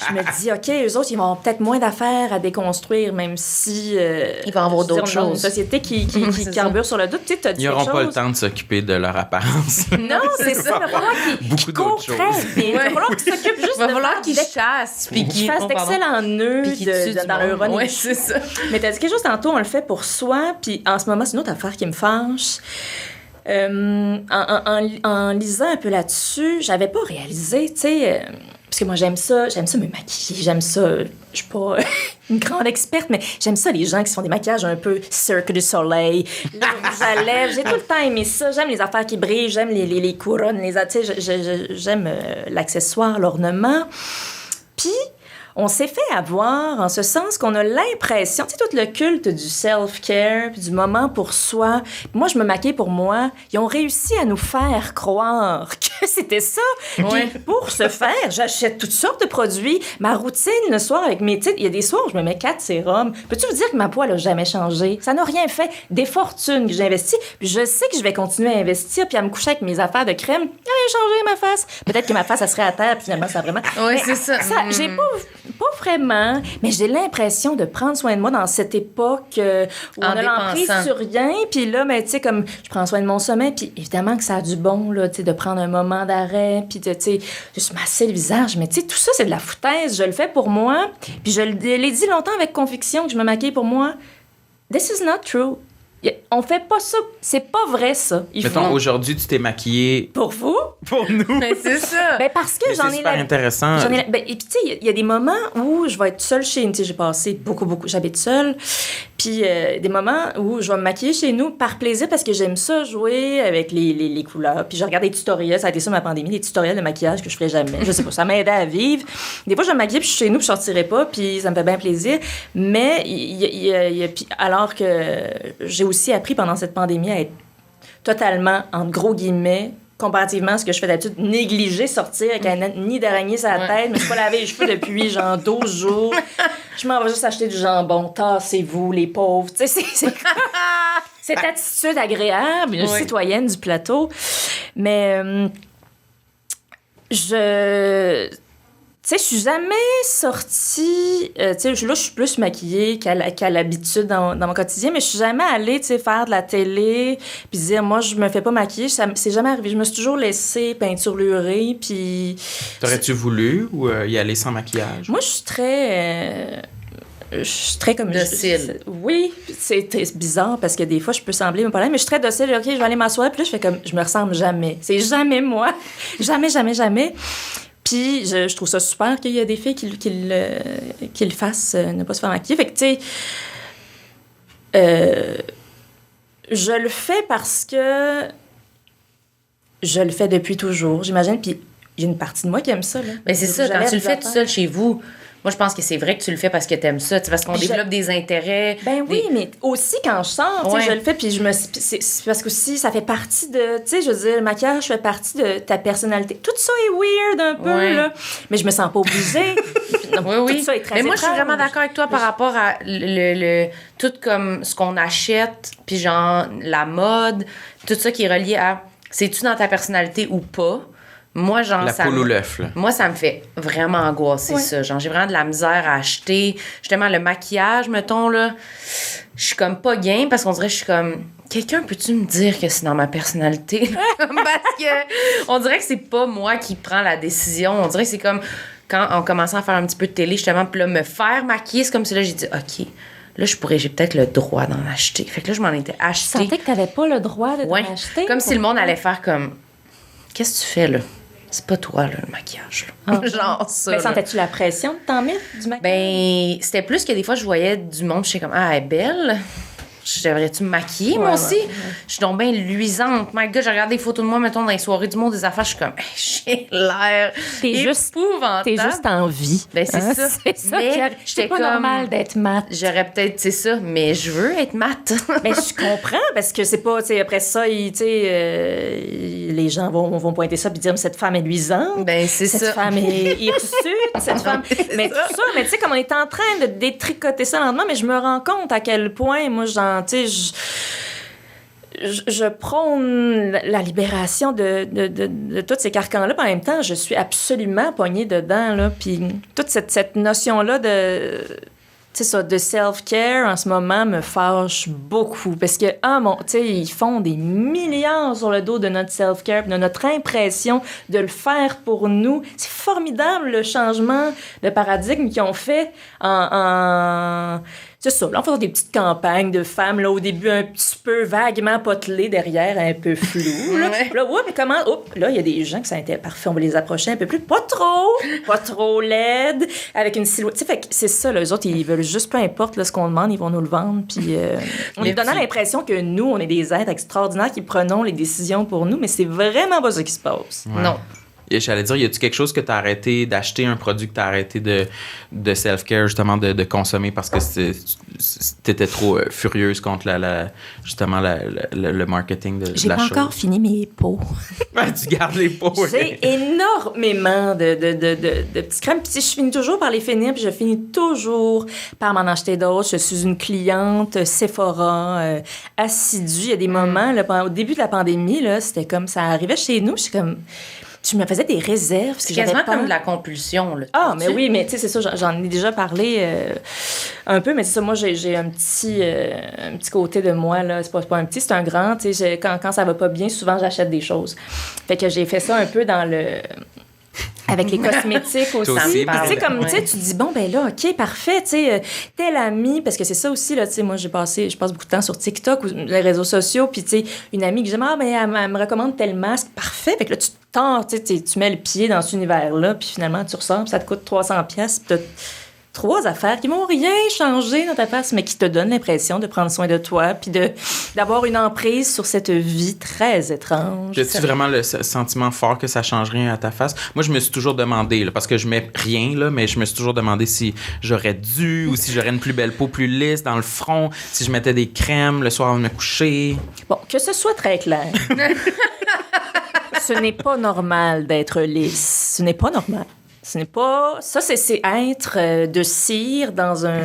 Je me dis, OK, eux autres, ils vont avoir peut-être moins d'affaires à déconstruire, même si...
ils vont avoir d'autres choses.
Une société qui carbure sur le doute. Tu sais,
ils n'auront pas le temps de s'occuper de leur apparence.
Non, c'est ça. Il va falloir qu'ils courent très vite. Il va falloir qu'ils s'occupent juste
de... Il va falloir qu'ils chassent.
Puis qu'ils fassent d'excellents nœuds dans leur ironie.
Oui, c'est ça.
Mais t'as dit quelque chose tantôt, on le fait pour soi. Puis en ce moment, c'est une autre affaire qui me fâche. En lisant un peu là-dessus, j'avais pas réalisé, tu sais... parce que moi, j'aime ça me maquiller, j'aime ça... Je suis pas une grande experte, mais j'aime ça, les gens qui se font des maquillages un peu Cirque du Soleil, le rouge à lèvres. J'ai tout le temps aimé ça. J'aime les affaires qui brillent, j'aime les couronnes, tu sais, j'aime l'accessoire, l'ornement. Puis... on s'est fait avoir en ce sens qu'on a l'impression, tu sais, tout le culte du self-care, puis du moment pour soi. Moi, je me maquille pour moi. Ils ont réussi à nous faire croire que c'était ça.
Ouais.
Puis pour ce faire, j'achète toutes sortes de produits. Ma routine le soir avec mes titres, il y a des soirs où je me mets 4 sérums. Peux-tu vous dire que ma peau, elle n'a jamais changé? Ça n'a rien fait. Des fortunes que j'ai investies. Puis je sais que je vais continuer à investir puis à me coucher avec mes affaires de crème. Il n'a rien changé, ma face. Peut-être que ma face, elle serait à terre, puis finalement, ça a vraiment...
Oui, c'est ça.
J'ai pas... pas vraiment, mais j'ai l'impression de prendre soin de moi dans cette époque où on a l'emprise sur rien. Puis là, tu sais, comme je prends soin de mon sommeil, puis évidemment que ça a du bon, là, tu sais, de prendre un moment d'arrêt, puis de, tu sais, juste masser le visage. Mais tu sais, tout ça, c'est de la foutaise. Je le fais pour moi. Puis je l'ai dit longtemps avec conviction que je me maquille pour moi. This is not true. On fait pas ça. C'est pas vrai, ça.
Mettons, aujourd'hui, tu t'es maquillée...
Pour vous?
Pour nous.
Mais c'est ça.
Ben parce que j'en ai...
C'est super intéressant.
Et puis, tu sais, il y a des moments où je vais être seule chez nous. Tu sais, j'ai passé beaucoup... J'habite seule. Puis, des moments où je vais me maquiller chez nous par plaisir parce que j'aime ça jouer avec les couleurs. Puis, je regarde des tutoriels. Ça a été ça, ma pandémie. Des tutoriels de maquillage que je ferais jamais. Je sais pas. Ça m'aidait à vivre. Des fois, je vais me maquiller puis je suis chez nous puis je sortirais pas. Puis, ça me fait bien plaisir. Mais, alors que j'ai aussi appris pendant cette pandémie à être totalement, entre gros guillemets, comparativement à ce que je fais d'habitude, négliger sortir avec un nid d'araignée sur la tête, mais je suis pas lavé les cheveux depuis genre 12 jours. Je m'en vais juste acheter du jambon. Tassez-vous, les pauvres. Tu sais, c'est cette attitude agréable, une citoyenne du plateau. Mais tu sais, je suis jamais sortie... tu sais, là, je suis plus maquillée qu'à l'habitude dans mon quotidien, mais je suis jamais allée, tu sais, faire de la télé puis dire, moi, je me fais pas maquiller. C'est jamais arrivé. Je me suis toujours laissée peinturlurer, puis...
T'aurais-tu voulu ou y aller sans maquillage?
Moi, je suis très comme...
Docile.
Oui, c'est bizarre parce que des fois, je peux sembler me parler, mais je suis très docile. OK, je vais aller m'asseoir, puis là, je fais comme... Je me ressemble jamais. C'est jamais moi. Jamais, jamais, jamais. Puis, je trouve ça super qu'il y a des filles qui le fassent, ne pas se faire maquiller. Fait que, tu sais, je le fais parce que je le fais depuis toujours, j'imagine. Puis, il y a une partie de moi qui aime ça, là.
Mais c'est ça, quand tu le fais tout seul chez vous... Moi, je pense que c'est vrai que tu le fais parce que t'aimes ça, parce qu'on développe des intérêts.
Ben oui, mais aussi quand je sors, tu sais, je le fais, puis c'est parce que aussi, ça fait partie de, tu sais, je veux dire, le maquillage fait partie de ta personnalité. Tout ça est weird un peu, là, mais je me sens pas obligée.
Oui.
Tout ça est très
mais moi, je suis
étrange.
vraiment d'accord avec toi par rapport à le tout comme ce qu'on achète, puis genre la mode, tout ça qui est relié à c'est-tu dans ta personnalité ou pas. Moi, genre,
la poule ou l'œuf, là.
Moi, ça me fait vraiment angoisser, ça. Genre, j'ai vraiment de la misère à acheter. Justement, le maquillage, mettons, là, je suis comme pas game parce qu'on dirait que je suis comme... Quelqu'un, peux-tu me dire que c'est dans ma personnalité? Parce que on dirait que c'est pas moi qui prends la décision. On dirait que c'est comme quand on commençait à faire un petit peu de télé, justement, puis là, me faire maquiller, c'est comme ça, là, j'ai dit, OK, là, j'ai peut-être le droit d'en acheter. Fait que là, je m'en étais acheté.
Tu sentais que t'avais pas le droit de t'en acheter?
Comme si le monde allait faire comme... Qu'est-ce que tu fais, là? C'est pas toi, là, le maquillage. Là. Genre ça.
Mais sentais-tu la pression de t'en mettre du maquillage?
Ben, c'était plus que des fois, je voyais du monde, je suis comme, ah, elle est belle. Devrais-tu me maquiller, moi aussi? Je suis donc bien luisante. My God, j'ai regardé des photos de moi, mettons, dans les soirées du monde des affaires, je suis comme, j'ai l'air épouvantable.
T'es juste en vie.
Ben, c'est ça.
C'est ça.
J'étais
pas
comme,
normal d'être mat.
J'aurais peut-être, c'est ça, mais je veux être mat.
Mais je comprends, parce que c'est pas, tu sais, après ça, tu sais, les gens vont pointer ça et dire, cette femme est luisante.
Ben, c'est ça.
Cette femme est hirsute. Cette femme. Mais tout ça, mais tu sais, comme on est en train de détricoter ça lentement, mais je me rends compte à quel point, moi, tu sais, je prône la libération de tous ces carcans-là, puis en même temps, je suis absolument poignée dedans, là, puis toute cette notion-là de self-care, en ce moment, me fâche beaucoup, parce que, tu sais, ils font des milliards sur le dos de notre self-care, de notre impression de le faire pour nous. C'est formidable, le changement de paradigme qu'ils ont fait c'est ça, là, on fait des petites campagnes de femmes, là, au début, un petit peu vaguement potelées, derrière, un peu flou, là. Là, mais comment... là, il y a des gens qui sont parfait, on va les approcher un peu plus. Pas trop laide, avec une silhouette. Tu sais, fait que c'est ça, là, eux autres, ils veulent juste, peu importe là, ce qu'on demande, ils vont nous le vendre, puis on nous donnant l'impression que nous, on est des êtres extraordinaires qui prenons les décisions pour nous, mais c'est vraiment pas ça qui se passe.
Ouais. Non. J'allais dire, y a-tu quelque chose que tu as arrêté d'acheter, un produit que tu as arrêté de self-care, justement, de consommer parce que t'étais trop furieuse contre le marketing de la chose?
J'ai pas encore fini mes pots.
Tu gardes les pots.
J'ai énormément de petites crèmes. Puis je finis toujours par les finir, puis je finis toujours par m'en acheter d'autres. Je suis une cliente Sephora assidue. Il y a des moments, là, au début de la pandémie, là, c'était comme ça arrivait chez nous, je suis comme... je me faisais des réserves.
C'est quasiment comme de la compulsion, là.
Ah, mais oui, mais tu sais, c'est ça, j'en ai déjà parlé un peu, mais c'est ça, moi, j'ai un petit côté de moi, là, c'est pas un petit, c'est un grand, tu sais, quand ça va pas bien, souvent, j'achète des choses. Fait que j'ai fait ça un peu dans le... Avec les cosmétiques aussi.
aussi,
Puis, tu sais, comme, tu sais, tu te dis, bon, ben là, OK, parfait, tu sais, tel ami, parce que c'est ça aussi, là, tu sais, moi, je passe beaucoup de temps sur TikTok ou les réseaux sociaux, puis, tu sais, une amie que j'aime, ben, elle me recommande tel masque, parfait. Fait que là, tu tentes, tu mets le pied dans cet univers-là, puis finalement, tu ressors, puis ça te coûte 300$, puis t'as 3 affaires qui vont rien changer dans ta face, mais qui te donnent l'impression de prendre soin de toi, puis d'avoir une emprise sur cette vie très étrange.
As-tu vraiment le sentiment fort que ça change rien à ta face? Moi, je me suis toujours demandé, là, parce que je mets rien, là, mais je me suis toujours demandé si j'aurais dû ou si j'aurais une plus belle peau, plus lisse dans le front, si je mettais des crèmes le soir avant de me coucher.
Bon, que ce soit très clair. Ce n'est pas normal d'être lisse. Ce n'est pas normal. Ce n'est pas... Ça, c'est être de cire dans un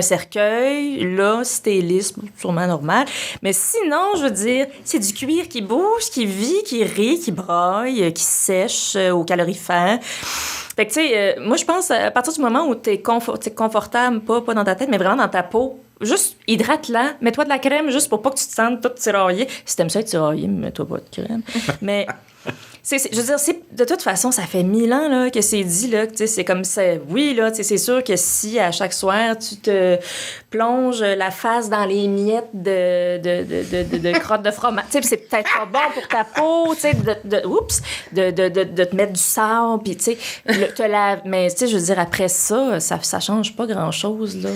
cercueil. Là, si t'es lisse, sûrement normal. Mais sinon, je veux dire, c'est du cuir qui bouge, qui vit, qui rit, qui braille, qui sèche au calorifère. Fait que, tu sais, moi, je pense, à partir du moment où t'es confortable, pas dans ta tête, mais vraiment dans ta peau, juste hydrate-la, mets-toi de la crème juste pour pas que tu te sentes toute tiraillée. Si t'aimes ça être tiraillée, mets-toi pas de crème. Mais... je veux dire, de toute façon, ça fait 1000 ans là, que c'est dit, là, que c'est comme ça. Oui, là, c'est sûr que si à chaque soir, tu te plonges la face dans les miettes de crottes de fromage, c'est peut-être pas bon pour ta peau, de te mettre du sable, puis tu sais, mais je veux dire, après ça change pas grand-chose. Là.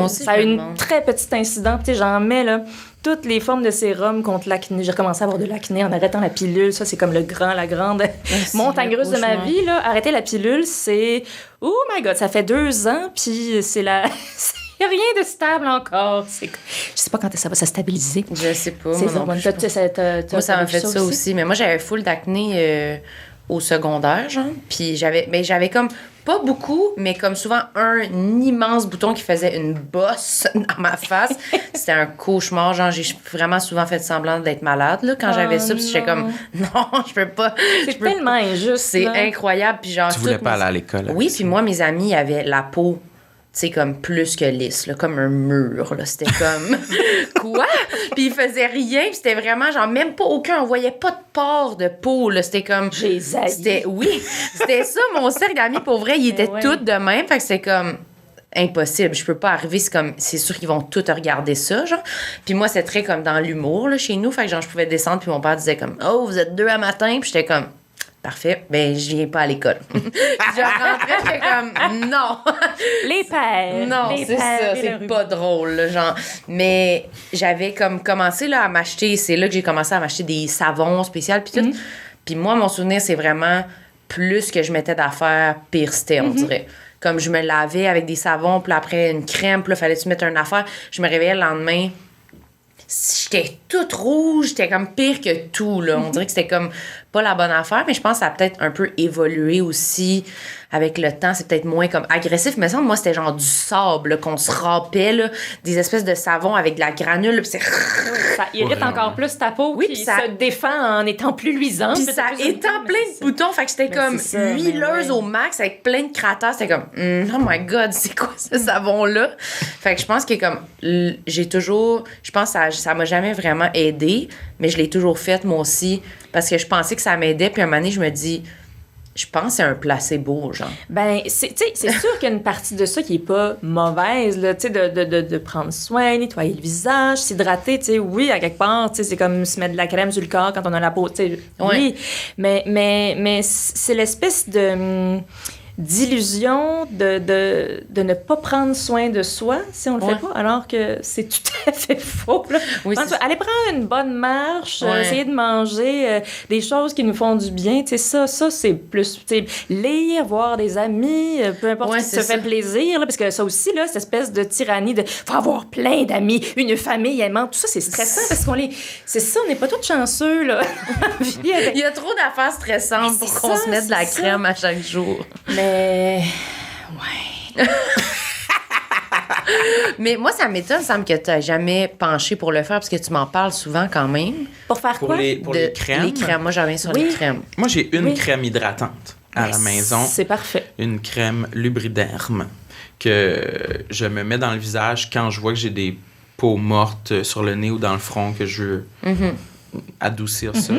Ça a une très petite incident, tu sais, j'en mets, là, toutes les formes de sérum contre l'acné. J'ai recommencé à avoir de l'acné en arrêtant la pilule. Ça, c'est comme la grande montagne russe de ma vie. Là. Arrêter la pilule, c'est... Oh my God, ça fait 2 ans, puis c'est la... Il n'y a rien de stable encore. Je sais pas quand ça va se stabiliser.
Je sais pas.
Moi,
ça m'a fait ça aussi. Mais moi, j'avais full d'acné au secondaire, genre. Puis j'avais comme... Pas beaucoup, mais comme souvent un immense bouton qui faisait une bosse dans ma face. C'était un cauchemar. Genre, j'ai vraiment souvent fait semblant d'être malade là, quand j'avais ça. Puis j'étais comme, non, je peux pas.
C'est tellement injuste.
C'est incroyable. Puis genre,
tu voulais pas aller à l'école.
Oui, puis moi, mes amis avaient la peau, tu sais, comme plus que lisse, là, comme un mur. Là. C'était comme, quoi? Puis ils faisaient rien. Puis c'était vraiment, genre, même pas aucun. On voyait pas de pores de peau. Là. C'était comme... Oui, c'était ça, mon cercle d'amis. Pour vrai, ils étaient tous de même. Fait que c'était comme... impossible, je peux pas arriver, c'est sûr qu'ils vont tous regarder ça, genre. Puis moi, c'est très comme dans l'humour, là, chez nous, fait que genre, je pouvais descendre, puis mon père disait comme, oh, vous êtes 2 à matin, puis j'étais comme, parfait, ben, je viens pas à l'école. Je rentrais, j'étais comme, non.
Les pères.
Non, c'est ça, c'est pas drôle, là, genre. Mais j'avais comme commencé, là, à m'acheter, c'est là que j'ai commencé à m'acheter des savons spéciaux, puis tout. Puis moi, mon souvenir, c'est vraiment plus que je mettais d'affaires, pire c'était, on dirait. Comme je me lavais avec des savons, puis après une crème, puis là, fallait-tu mettre une affaire. Je me réveillais le lendemain, j'étais toute rouge, j'étais comme pire que tout, là. On dirait que c'était comme pas la bonne affaire, mais je pense que ça a peut-être un peu évolué aussi avec le temps. C'est peut-être moins comme agressif, mais ça, moi, c'était genre du sable, là, qu'on se râpait, là, des espèces de savons avec de la granule, là, puis c'est...
Ça irrite encore plus ta peau qui se défend en étant plus luisante.
Puis ça étend plein de boutons, fait que j'étais comme huileuse au max avec plein de cratères. C'était comme, oh my God, c'est quoi ce savon-là? Fait que je pense que comme, j'ai toujours... Je pense que ça m'a jamais vraiment aidé, mais je l'ai toujours fait, moi aussi, parce que je pensais que ça m'aidait, puis un moment donné, je me dis... Je pense que c'est un placebo, genre.
Ben, c'est sûr qu'il y a une partie de ça qui est pas mauvaise, là, tu sais, de prendre soin, nettoyer le visage, s'hydrater, tu sais, oui, à quelque part, tu sais, c'est comme se mettre de la crème sur le corps quand on a la peau, tu sais, oui. Mais c'est l'espèce de... d'illusion de ne pas prendre soin de soi si on le fait pas, alors que c'est tout à fait faux. Là. Oui, allez prendre une bonne marche, essayer de manger des choses qui nous font du bien. Ça c'est plus... Lire, voir des amis, peu importe ce qui te fait plaisir. Là, parce que ça aussi, là, cette espèce de tyrannie de... faut avoir plein d'amis, une famille aimante. Tout ça, c'est stressant parce qu'on est... C'est ça, on n'est pas tous chanceux. Là.
Il y a trop d'affaires stressantes pour qu'on se mette de la crème à chaque jour.
Ouais.
Mais moi, ça m'étonne, Sam, que tu n'as jamais penché pour le faire parce que tu m'en parles souvent quand même.
Pour faire
Pour
quoi?
les crèmes.
Les crèmes. Moi, j'en reviens sur les crèmes.
Moi, j'ai une
Oui.
crème hydratante à la maison.
C'est parfait.
Une crème Lubriderm que je me mets dans le visage quand je vois que j'ai des peaux mortes sur le nez ou dans le front, que je veux adoucir ça.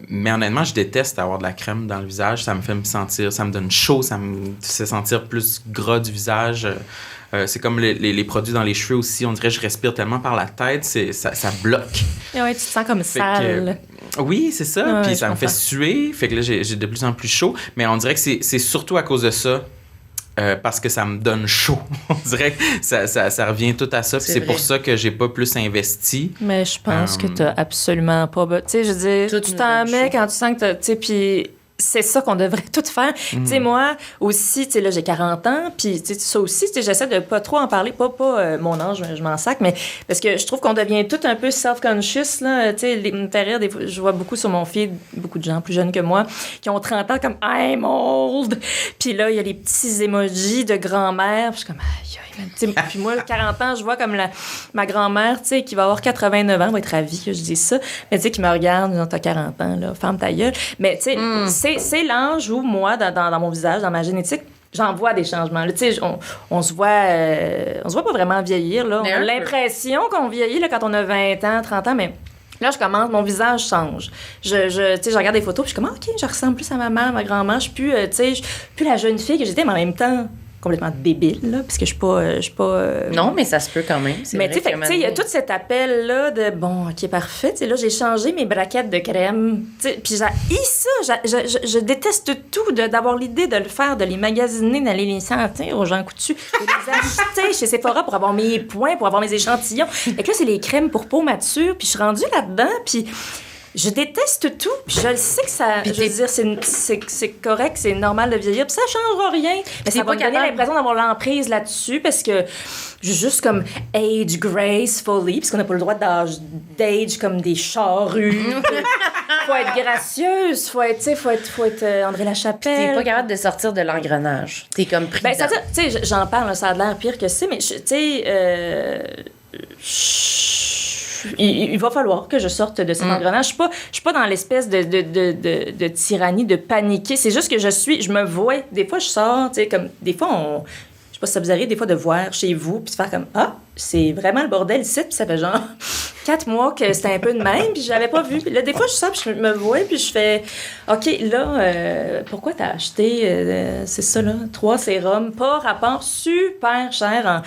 Mais honnêtement, je déteste avoir de la crème dans le visage. Ça me fait me sentir, ça me donne chaud, ça me fait sentir plus gras du visage. C'est comme les produits dans les cheveux aussi. On dirait que je respire tellement par la tête, ça bloque.
Et ouais, tu te sens comme
Fait
sale.
Oui, c'est ça.
Ouais,
Puis
je
ça me fait
comprends.
suer. Fait que là, j'ai de plus en plus chaud. Mais on dirait que c'est surtout à cause de ça. Parce que ça me donne chaud. On dirait que ça revient tout à ça. Puis c'est
vrai.
pour ça que j'ai pas plus investi.
Mais je pense que t'as absolument pas... Tu sais, je veux dire,
Tout
tu
nous
t'en
donne
mets
chaud.
quand tu sens que t'as... Tu sais, puis c'est ça qu'on devrait tout faire. Tu sais, moi aussi, tu sais, là, j'ai 40 ans, puis tu sais, ça aussi, tu sais, j'essaie de pas trop en parler, pas mon âge, je m'en sac, mais parce que je trouve qu'on devient tout un peu self-conscious, là, tu sais, me fait rire, des fois, je vois beaucoup sur mon feed, beaucoup de gens plus jeunes que moi, qui ont 30 ans, comme « I'm old », puis là, il y a les petits emojis de grand-mère, puis je suis comme « aïe, aïe », tu sais, puis moi, 40 ans, je vois comme ma grand-mère, tu sais, qui va avoir 89 ans, va être ravie que je dise ça, mais tu sais, qui me regarde, disant, t'as 40 ans, là, ferme ta gueule, mais tu sais, c'est l'âge où moi, dans mon visage, dans ma génétique, j'en vois des changements. Là, tu sais, on se voit pas vraiment vieillir. Là. On
Mais
a
un peu.
l'impression qu'on vieillit là, quand on a 20 ans, 30 ans, mais là, je commence, mon visage change. Tu sais, je regarde des photos, puis je suis comme, OK, je ressemble plus à ma mère, ma grand-mère. Je suis plus, tu sais, je suis plus la jeune fille que j'étais, mais en même temps, complètement débile, là, parce que je suis pas
Non, mais ça se peut quand même. C'est
mais
vrai
tu sais,
que
il y a
maintenant-
tout cet appel-là de bon, OK, parfait. Tu sais, là, j'ai changé mes braquettes de crème. Tu sais, puis j'ai ça. Je déteste tout d'avoir l'idée de le faire, de les magasiner, d'aller les sentir aux gens coutus, de les acheter chez Sephora pour avoir mes points, pour avoir mes échantillons. Et que là, c'est les crèmes pour peau mature. Puis je suis rendue là-dedans, puis je déteste tout. Puis je le sais que ça...
Puis
je veux dire, c'est correct, c'est normal de vieillir. Puis ça changera rien. Mais ça
pas
va me donner
capable.
l'impression d'avoir l'emprise là-dessus parce que je suis juste comme age gracefully, puisqu'on n'a pas le droit d'age comme des charrues. Faut être gracieuse, faut être André
T'es
Lachapelle.
pas capable de sortir de l'engrenage. T'es comme pris
Ben,
dedans.
ça, tu sais, j'en parle, là, ça a l'air pire que c'est, mais tu sais, il va falloir que je sorte de cet engrenage. Je suis pas dans l'espèce de tyrannie, de paniquer. C'est juste que je me vois. Des fois, je sors, tu sais, comme, des fois, je sais pas si ça vous arrive, des fois, de voir chez vous, puis de faire comme, ah, c'est vraiment le bordel ici, puis ça fait genre 4 mois que c'était un peu de même, puis je l'avais pas vu. Puis là, des fois, je sors, puis je me vois, puis je fais, OK, là, pourquoi t'as acheté, c'est ça, là, 3 sérums, pas rapport, super cher,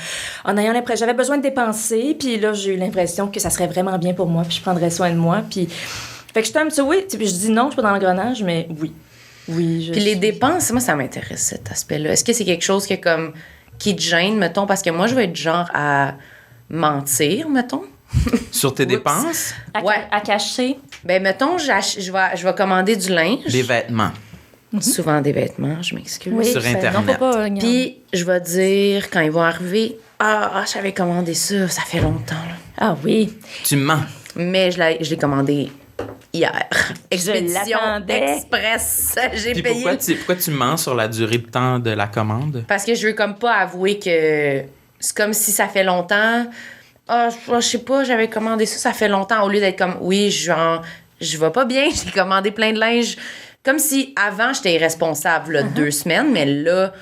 en ayant l'impression, j'avais besoin de dépenser, puis là, j'ai eu l'impression que ça serait vraiment bien pour moi, puis je prendrais soin de moi, puis... Fait que j'étais un petit oui, puis je dis non, je suis pas dans l'engrenage, mais oui. Oui, je
Puis les
suis-
dépenses, moi, ça m'intéresse, cet aspect-là. Est-ce que c'est quelque chose qui te gêne, mettons? Parce que moi, je vais être genre à mentir, mettons.
Sur tes
Oups.
dépenses,
Ouais.
À cacher.
Ben, mettons, je vais commander du linge.
des vêtements.
Souvent des vêtements, je m'excuse.
Sur Internet.
Non, faut pas, regarde.
Puis, je vais dire, quand ils vont arriver, j'avais commandé ça fait longtemps, là.
Ah oui.
Tu mens.
Mais je l'ai commandé hier. Expédition
l'attendais.
express. J'ai
Puis
payé.
pourquoi tu mens sur la durée de temps de la commande?
Parce que je veux comme pas avouer que c'est comme si ça fait longtemps. Je sais pas, j'avais commandé ça fait longtemps. Au lieu d'être comme, oui, genre, je vais pas bien, j'ai commandé plein de linge. Comme si avant, j'étais irresponsable, là, 2 semaines, mais là,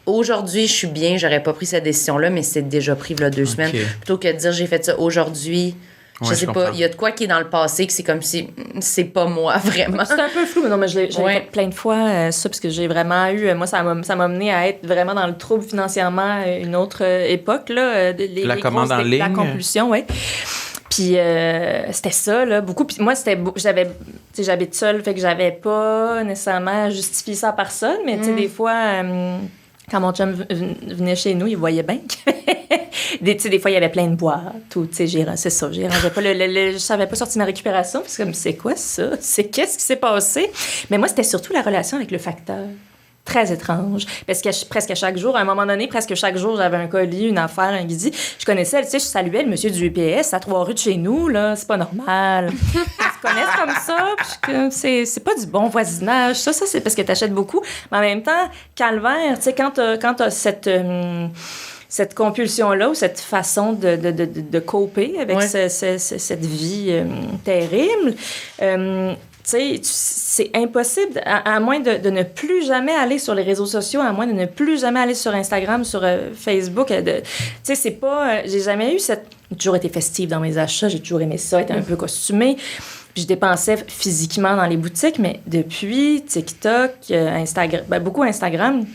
aujourd'hui, je suis bien, j'aurais pas pris cette décision-là, mais c'est déjà pris, là, 2 semaines. Plutôt que de dire, j'ai fait ça aujourd'hui.
Ouais,
Je sais
je
pas,
comprends.
il y a de quoi qui est dans le passé que c'est comme si c'est pas moi, vraiment.
C'est un peu flou, mais non, mais je l'ai
Ouais.
fait plein de fois, ça, parce que j'ai vraiment eu... moi, ça m'a mené à être vraiment dans le trouble financièrement à une autre époque, là.
La commande en ligne.
La compulsion, oui. Puis c'était ça, là, beaucoup. Puis moi, j'habite seule, fait que j'avais pas nécessairement justifié ça à personne, mais tu sais, des fois... quand mon chum venait chez nous, il voyait bien que... des fois, il y avait plein de boîtes. Ou, c'est ça, j'ai rangé pas je savais pas sortir ma récupération. Puis c'est comme, c'est quoi ça? Qu'est-ce qui s'est passé? Mais moi, c'était surtout la relation avec le facteur. Très étrange. Parce que presque à chaque jour, à un moment donné, presque chaque jour, j'avais un colis, une affaire, un guidi. Je connaissais, tu sais, je saluais le monsieur du UPS à 3 rues de chez nous, là. C'est pas normal. Ils se connaissent comme ça. Puis je suis comme, c'est pas du bon voisinage. Ça, c'est parce que t'achètes beaucoup. Mais en même temps, calvaire, tu sais, quand t'as cette cette compulsion-là ou cette façon de coper avec cette vie terrible. Tu sais, c'est impossible, à moins de ne plus jamais aller sur les réseaux sociaux, à moins de ne plus jamais aller sur Instagram, sur Facebook. Tu sais, c'est pas... j'ai jamais eu cette... J'ai toujours été festive dans mes achats, j'ai toujours aimé ça, être un peu costumée. Puis je dépensais physiquement dans les boutiques, mais depuis TikTok, Instagram, beaucoup Instagram...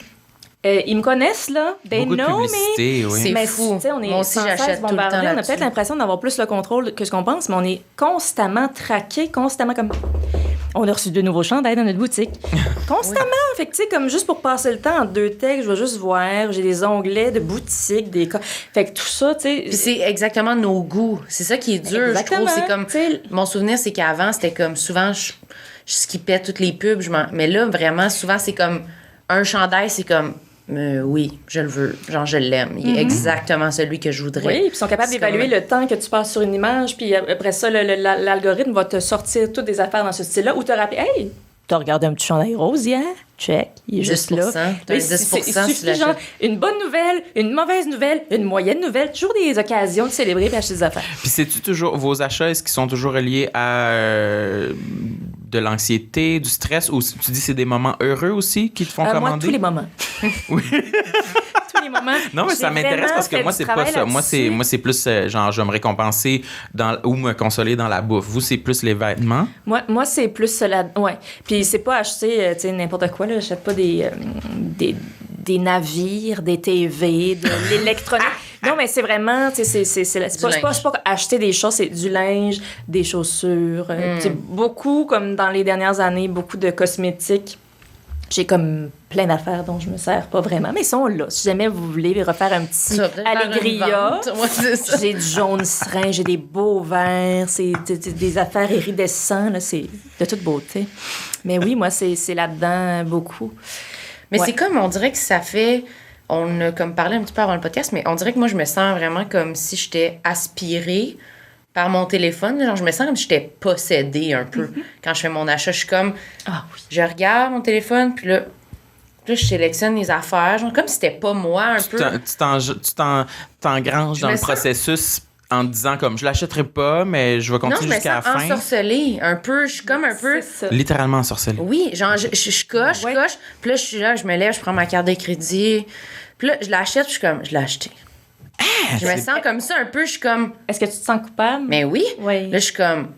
ils me connaissent, là. They
beaucoup
know
de publicité,
me.
oui.
C'est
Mais
fou.
on est
Moi aussi,
sans cesse
j'achète tout le temps
bombardés. On a
là-dessus.
peut-être l'impression d'avoir plus le contrôle que ce qu'on pense, mais on est constamment traqué, constamment comme... On a reçu 2 nouveaux chandails dans notre boutique. Constamment. Fait que, tu sais, comme juste pour passer le temps en 2 textes, je vais juste voir. J'ai des onglets de boutique, des... Fait que tout ça, tu sais...
Puis c'est exactement nos goûts. C'est ça qui est dur,
Exactement.
je trouve. C'est comme...
T'sais,
Mon souvenir, c'est qu'avant, c'était comme... Souvent, je skippais toutes les pubs. Mais là, vraiment, souvent, c'est comme... Un chandail, c'est comme... oui, je le veux. Genre, je l'aime. Il est exactement celui que je voudrais.
Oui, puis ils sont capables
C'est
d'évaluer
comme-
le temps que tu passes sur une image, puis après ça, l'algorithme va te sortir toutes des affaires dans ce style-là, ou te rappeler, hey, t'as regardé un petit chandail rose hier? Check, il est juste là.
10%, t'as un
Oui,
10%,
il
tu
suffit,
l'achètes.
genre, une bonne nouvelle, une mauvaise nouvelle, une moyenne nouvelle, toujours des occasions de célébrer et acheter des affaires.
Puis c'est-tu toujours... Vos achats, est-ce qu'ils sont toujours reliés à de l'anxiété, du stress, ou tu dis c'est des moments heureux aussi qui te font commander?
Moi, tous les moments.
Oui.
Tous les moments.
Non, mais ça
J'ai
m'intéresse
vraiment
parce que
fait
moi,
du
c'est pas
travail
ça. Moi,
là-dessus.
c'est plus genre, je vais me récompenser ou me consoler dans la bouffe. Vous, c'est plus les vêtements.
Moi c'est plus ouais. Puis c'est pas acheter tu sais n'importe quoi là, j'achète pas des navires, des TV, de l'électronique. Non, mais c'est vraiment tu sais c'est pas acheter des choses, c'est du linge, des chaussures, tu sais, beaucoup comme dans les dernières années, beaucoup de cosmétiques. J'ai comme plein d'affaires dont je me sers pas vraiment, mais ils sont là. Si jamais vous voulez refaire un petit
Tu vas peut-être faire une
Allegria,
vente. Ouais, c'est ça.
j'ai du jaune serein, j'ai des beaux verts, c'est des affaires iridescentes, là, c'est de toute beauté. Mais oui, moi, c'est là-dedans beaucoup.
Mais
Ouais.
c'est comme, on dirait que ça fait... On a comme parlé un petit peu avant le podcast, mais on dirait que moi, je me sens vraiment comme si j'étais aspirée par mon téléphone. Genre, je me sens comme si j'étais possédée un peu. Quand je fais mon achat, je suis comme...
Ah oui.
Je regarde mon téléphone, puis là, je sélectionne les affaires. Genre, comme si c'était pas moi, un peu.
Tu t'engranges
Je
dans
me
le
sens-
processus en te disant comme je l'achèterai pas, mais je vais
Non, je
continuer
me
jusqu'à la
sens
fin.
ensorcelée un peu. Je suis comme un peu...
C'est ça.
Littéralement ensorcelé.
Oui, genre, je coche,
Ouais.
je coche. Puis là, je suis là, je me lève, je prends ma carte de crédit. Puis là, je l'achète, puis je suis comme, je l'ai acheté. Je me sens comme ça un peu, je suis comme,
Est-ce que tu te sens coupable?
mais oui.
Oui.
Là, je suis comme,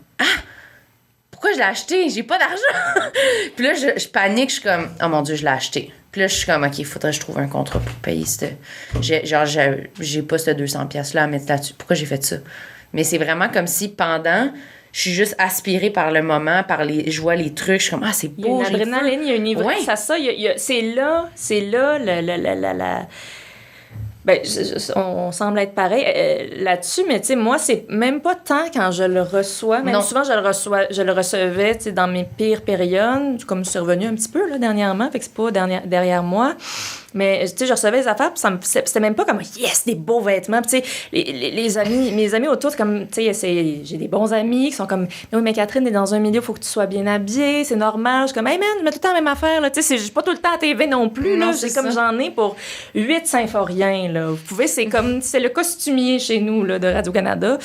pourquoi je l'ai acheté? J'ai pas d'argent. Puis là, je panique, je suis comme, oh mon Dieu, je l'ai acheté. Puis là, je suis comme, OK, il faudrait que je trouve un contrat pour payer j'ai pas ce 200$-là à mettre là-dessus. Pourquoi j'ai fait ça? Mais c'est vraiment comme si pendant, je suis juste aspirée par le moment, je vois les trucs, je suis comme, ah, c'est
Il y a
beau.
une
j'ai le feu.
adrénaline, il y a une ivresse
Ouais.
à ça. C'est là Ben, on semble être pareil là-dessus, mais tu sais, moi, c'est même pas tant quand je le reçois. Même
Non.
souvent, je le recevais, tu sais, dans mes pires périodes, comme c'est revenu un petit peu, là, dernièrement, fait que c'est pas derrière moi. Mais, tu sais, je recevais les affaires, puis c'était même pas comme, yes, des beaux vêtements. Puis, tu sais, mes amis autour, c'est comme, tu sais, j'ai des bons amis qui sont comme, oui, mais Catherine, t'es dans un milieu, faut que tu sois bien habillée, c'est normal. Je suis comme, hey man, je mets tout le temps la même affaire, là. Tu sais, j'ai pas tout le temps à TV non plus,
Non,
là.
c'est
J'ai comme,
ça.
j'en ai pour 8 symphoriens, là. Vous pouvez, c'est le costumier chez nous, là, de Radio-Canada.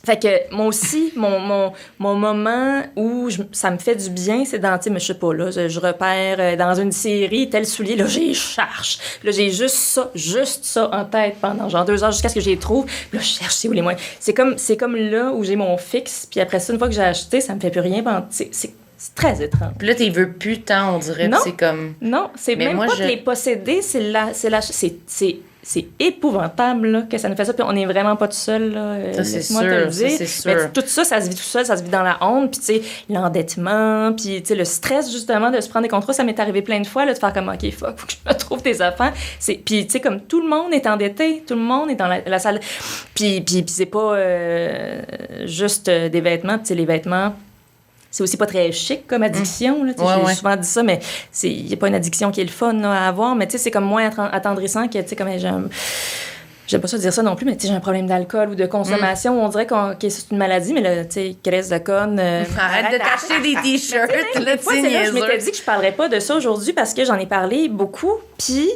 Fait que moi aussi, mon moment où ça me fait du bien, c'est dans, tu sais, mais je sais pas, là, je repère dans une série tel soulier, là, j'ai cherche. Là, j'ai juste ça en tête pendant genre 2 heures jusqu'à ce que je les trouve. Puis là, je cherche, c'est où les moyens. C'est comme là où j'ai mon fixe, puis après ça, une fois que j'ai acheté, ça me fait plus rien. C'est très étrange.
Puis là, t'y veux plus tant, on dirait.
Non.
Puis c'est comme...
Non, c'est
Mais
même
moi,
pas
je-
de les posséder, c'est épouvantable là, que ça nous fait ça. Puis on n'est vraiment pas tout seul. Là,
Ça, c'est
laisse-moi
sûr,
te le
ça,
dire.
c'est sûr.
Mais tout ça, ça se vit tout seul, ça se vit dans la honte. Puis tu sais, l'endettement, puis tu sais, le stress justement de se prendre des contrats, ça m'est arrivé plein de fois là, de faire comme OK, faut que je me trouve des affaires. Puis tu sais, comme tout le monde est endetté, tout le monde est dans la salle. Puis c'est pas juste des vêtements. Tu sais, les vêtements, c'est aussi pas très chic comme addiction. Là, tu sais,
Ouais,
j'ai
ouais.
souvent dit ça, mais il n'y a pas une addiction qui est le fun là, à avoir. Mais tu sais, c'est comme moins attendrissant que, tu sais, comme j'aime pas ça dire ça non plus, mais tu sais, j'ai un problème d'alcool ou de consommation. On dirait que c'est une maladie, mais là, tu sais, Thérèse de conne.
Arrête de t'acheter des t-shirts, là,
Des fois,
tu
c'est là, je
niaiseux.
m'étais dit que je parlerais pas de ça aujourd'hui parce que j'en ai parlé beaucoup. Puis,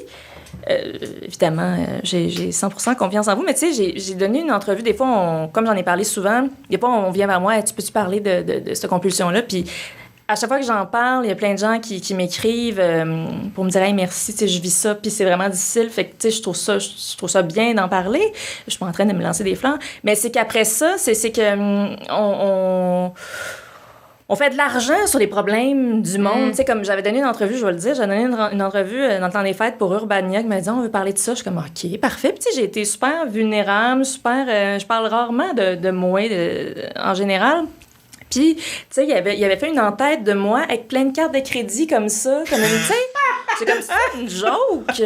évidemment, j'ai 100% confiance en vous. Mais tu sais, j'ai donné une entrevue. Des fois, comme j'en ai parlé souvent, des fois, on vient vers moi, tu peux-tu parler de cette compulsion-là? Puis à chaque fois que j'en parle, il y a plein de gens qui m'écrivent pour me dire hey, merci, tu sais, je vis ça, puis c'est vraiment difficile. Fait que tu sais, je trouve ça bien d'en parler. Je suis pas en train de me lancer des flancs, mais c'est qu'après ça, c'est que on fait de l'argent sur les problèmes du monde. Tu sais, comme j'avais donné une entrevue, je vais le dire, j'avais donné une entrevue dans le temps des fêtes pour Urbania qui m'a dit on veut parler de ça. Je suis comme OK, parfait. Puis tu sais, j'ai été super vulnérable, je parle rarement de moi en général. Puis, tu sais, il avait fait une en-tête de moi avec plein de cartes de crédit comme ça, comme tu sais, c'est comme ça, une joke.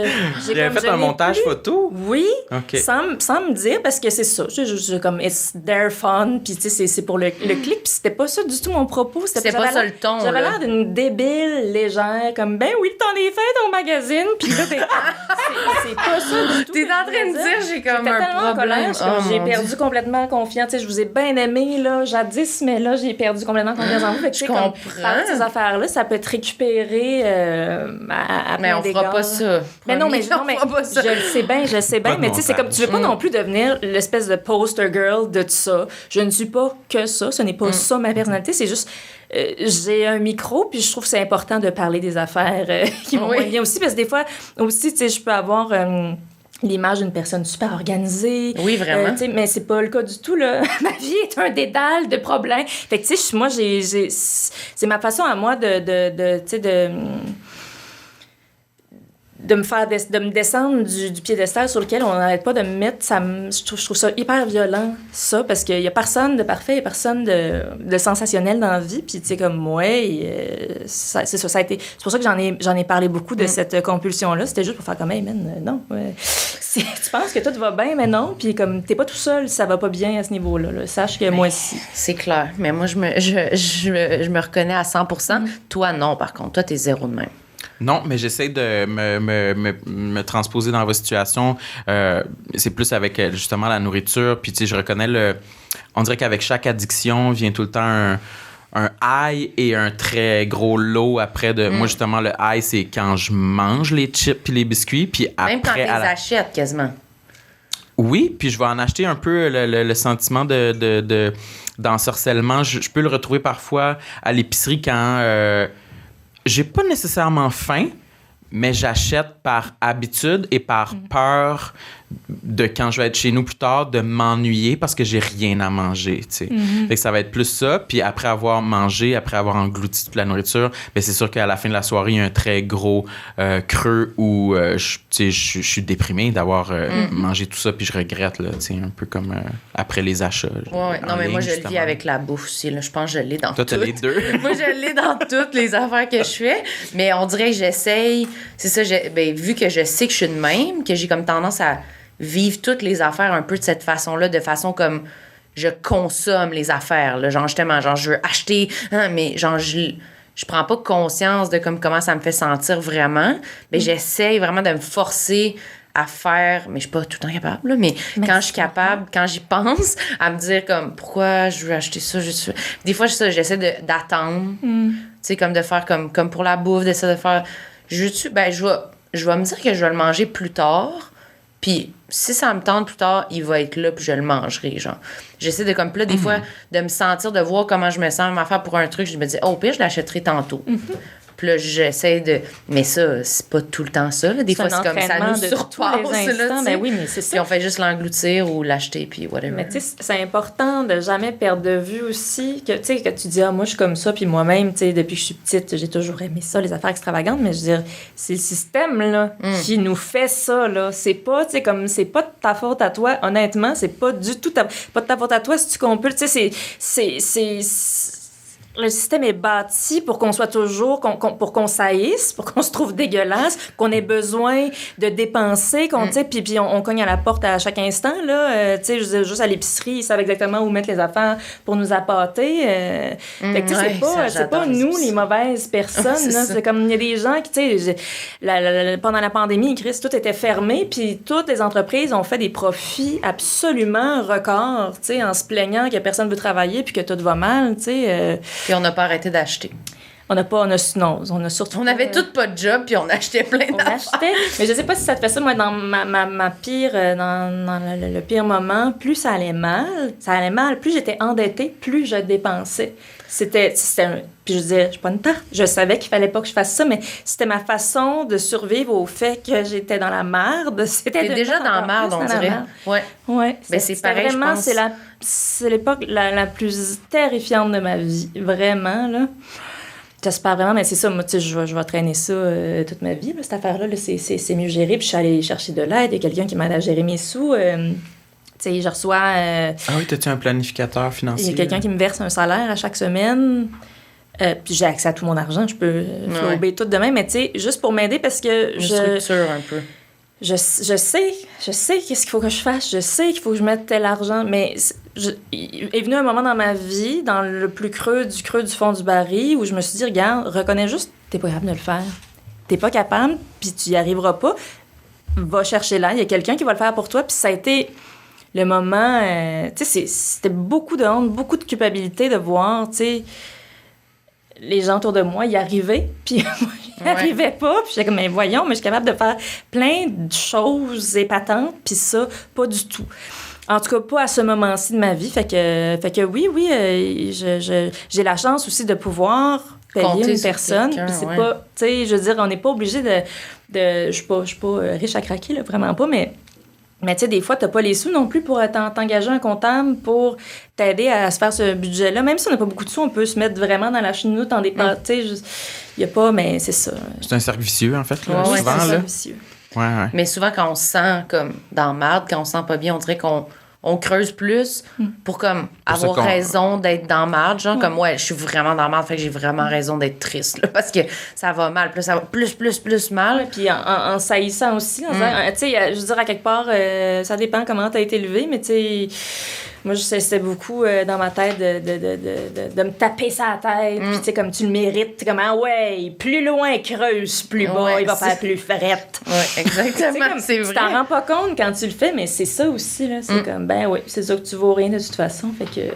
Il avait fait un montage photo?
Oui,
okay.
sans me dire, parce que c'est ça. Je comme, it's their fun, puis tu sais, c'est pour le clip, puis c'était pas ça du tout mon propos.
C'était pas ça le ton.
J'avais l'air d'une débile légère, comme, ben oui, le temps des fêtes au magazine, puis là, c'est pas ça du tout.
T'es en train de dire, j'ai comme un problème.
J'ai perdu complètement confiance. Tu sais, je vous ai bien aimé, là, jadis, mais là, j'ai perdu complètement confiance en vous. Fait que,
je comprends.
Parler de ces affaires-là, ça peut être récupéré
mais on fera pas ça.
Mais non, mais je le sais bien. Mais tu sais, c'est comme, tu veux pas non plus devenir l'espèce de poster girl de tout ça. Je ne suis pas que ça. Ce n'est pas ça, ma personnalité. C'est juste, j'ai un micro, puis je trouve que c'est important de parler des affaires qui vont bien aussi. Parce que des fois, aussi, tu sais, je peux avoir... l'image d'une personne super organisée.
Oui, vraiment.
Mais c'est pas le cas du tout, là. Ma vie est un dédale de problèmes. Fait que, tu sais, moi, c'est ma façon à moi de me descendre du piédestal sur lequel on n'arrête pas de me mettre. Je trouve ça hyper violent, ça, parce qu'il y a personne de parfait, il y a personne de sensationnel dans la vie. Puis, tu sais, comme moi, c'est ça, ça a été... C'est pour ça que j'en ai parlé beaucoup de cette compulsion-là. C'était juste pour faire comme, hey, man, non. Tu penses que tout va bien, mais non. Puis, comme, t'es pas tout seul, ça va pas bien à ce niveau-là. Là. Sache que moi aussi.
C'est clair. Mais moi, je me reconnais à 100%. Toi, non, par contre. Toi, t'es zéro de même.
Non, mais j'essaie de me transposer dans votre situation. C'est plus avec, justement, la nourriture. Puis, tu sais, je reconnais on dirait qu'avec chaque addiction vient tout le temps un high et un très gros low après de... Moi, justement, le high, c'est quand je mange les chips puis les biscuits. Puis après...
Même quand tu les achètes, quasiment.
Oui, puis je vais en acheter un peu le sentiment d'ensorcellement. Je peux le retrouver parfois à l'épicerie quand... j'ai pas nécessairement faim, mais j'achète par habitude et par peur de quand je vais être chez nous plus tard, de m'ennuyer parce que j'ai rien à manger, tu sais. Fait que ça va être plus ça. Puis après avoir mangé, après avoir englouti toute la nourriture, bien, c'est sûr qu'à la fin de la soirée, il y a un très gros creux où je suis déprimé d'avoir mangé tout ça, puis je regrette, là, tu sais, un peu comme après les achats.
Ouais, non, mais moi, je le vis avec la bouffe aussi, là. Je pense que je l'ai dans
Toi, t'as les deux.
Moi, je l'ai dans toutes les affaires que je fais, mais on dirait que j'essaye... C'est ça, vu que je sais que je suis de même, que j'ai comme tendance à vivre toutes les affaires un peu de cette façon-là, de façon comme je consomme les affaires, là, genre justement, genre je veux acheter, mais genre je prends pas conscience de comment ça me fait sentir vraiment, mais j'essaye vraiment de me forcer à faire, mais je suis pas tout le temps capable, là, mais quand je suis capable, quand j'y pense, à me dire comme pourquoi je veux acheter ça, des fois j'essaie d'attendre, tu sais, comme de faire comme pour la bouffe, d'essayer de faire, je vais me dire que je vais le manger plus tard. Puis, si ça me tente plus tard, il va être là, puis je le mangerai, genre. J'essaie de, comme, là, des fois, de me sentir, de voir comment je me sens, m'affaire pour un truc, je me dis, oh, pire, je l'achèterai tantôt. Puis là, j'essaie de... Mais ça, c'est pas tout le temps ça, là. Des fois, c'est comme ça nous surpasse, là,
ben oui, mais c'est ça.
Puis on fait juste l'engloutir ou l'acheter, puis whatever.
Mais tu sais, c'est important de jamais perdre de vue aussi que, tu sais, que tu dis, moi, je suis comme ça, puis moi-même, tu sais, depuis que je suis petite, j'ai toujours aimé ça, les affaires extravagantes, mais je veux dire, c'est le système, là, qui nous fait ça, là. C'est pas, tu sais, comme, c'est pas de ta faute à toi, honnêtement, c'est pas du tout pas de ta faute à toi si tu compulses, tu sais, le système est bâti pour qu'on soit toujours, pour qu'on saillisse, pour qu'on se trouve dégueulasse, qu'on ait besoin de dépenser, puis on cogne à la porte à chaque instant, là. Tu sais, juste à l'épicerie, ils savent exactement où mettre les affaires pour nous appâter. Fait que, tu sais, c'est pas nous, les mauvaises personnes, là. C'est comme, il y a des gens qui, tu sais, pendant la pandémie, Chris, tout était fermé, puis toutes les entreprises ont fait des profits absolument records, tu sais, en se plaignant que personne veut travailler puis que tout va mal, tu sais.
Puis on n'a pas arrêté d'acheter.
on a surtout...
On avait tous pas de job, puis on achetait plein
On
d'affaires.
achetait. Mais je sais pas si ça te fait ça, moi, dans ma pire... dans le pire moment, plus ça allait mal, plus j'étais endettée, plus je dépensais. Puis je disais, je suis pas une tarte. Je savais qu'il fallait pas que je fasse ça, mais c'était ma façon de survivre au fait que j'étais dans la merde.
T'es déjà dans la merde, on dirait. Ouais.
Ouais.
Ben, c'est pareil,
vraiment,
je pense.
c'est l'époque la plus terrifiante de ma vie. Vraiment, là. J'espère vraiment, mais c'est ça, moi, tu sais, je vais traîner ça toute ma vie, là, cette affaire-là. Là, c'est mieux géré. Puis je suis allée chercher de l'aide. Il y a quelqu'un qui m'aide à gérer mes sous. Tu sais, je reçois...
Ah oui, t'as-tu un planificateur financier?
Il y a quelqu'un qui me verse un salaire à chaque semaine. Puis j'ai accès à tout mon argent. Je peux flouber tout demain. Mais tu sais, juste pour m'aider parce que
Une structure un peu.
je sais qu'est-ce qu'il faut que je fasse. Je sais qu'il faut que je mette tel argent. Mais il est venu un moment dans ma vie, dans le plus creux du fond du baril, où je me suis dit, regarde, reconnais juste, t'es pas capable de le faire. T'es pas capable, puis tu y arriveras pas. Va chercher là. Il y a quelqu'un qui va le faire pour toi. Puis ça a été... Le moment, tu sais, c'était beaucoup de honte, beaucoup de culpabilité de voir, tu sais, les gens autour de moi y arrivaient, puis moi, j'y arrivais pas. Puis j'étais comme, mais voyons, mais je suis capable de faire plein de choses épatantes, puis ça, pas du tout. En tout cas, pas à ce moment-ci de ma vie. Fait que oui, j'ai la chance aussi de pouvoir payer une personne. Puis c'est pas, tu sais, je veux dire, on n'est pas obligé de je suis pas riche à craquer, là, vraiment pas, mais tu sais, des fois, t'as pas les sous non plus pour t'engager un comptable pour t'aider à se faire ce budget-là. Même si on n'a pas beaucoup de sous, on peut se mettre vraiment dans la chenoute en dépense. Tu sais, il y a pas, mais c'est ça.
C'est un cercle vicieux, en fait, là,
Ouais,
souvent,
c'est un
là.
cercle vicieux.
Ouais.
Mais souvent, quand on se sent comme dans le marde, quand on se sent pas bien, on dirait qu'on creuse plus pour comme avoir raison d'être dans le marde. Genre, comme, je suis vraiment dans le marde, fait que j'ai vraiment raison d'être triste, là, parce que ça va mal. Plus ça va plus mal.
Puis en saillissant aussi, tu sais, je veux dire, à quelque part, ça dépend comment t'as été élevé, mais tu sais, moi, c'était beaucoup dans ma tête de me taper sa tête. Puis, tu sais, comme tu le mérites, t'es comme, plus loin, creuse, plus bas, il va faire plus frette.
Ouais, exactement, c'est vrai.
Tu t'en rends pas compte quand tu le fais, mais c'est ça aussi, là. C'est comme, c'est ça que tu vaux rien de toute façon. Fait que,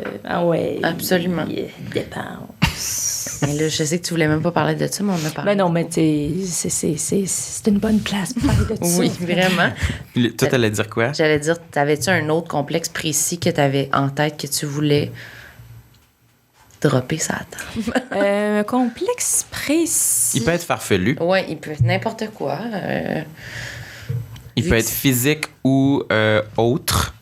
absolument.
Dépense.
Mais là, je sais que tu voulais même pas parler de ça, mais on a parlé.
Ben non, mais tu sais, c'est une bonne place pour parler de ça.
Oui, vraiment.
Toi, t'allais dire quoi?
J'allais dire, t'avais-tu un autre complexe précis que t'avais en tête que tu voulais dropper ça à table?
Un complexe précis.
Il peut être farfelu.
Oui, il peut être n'importe quoi.
Il peut être physique ou autre.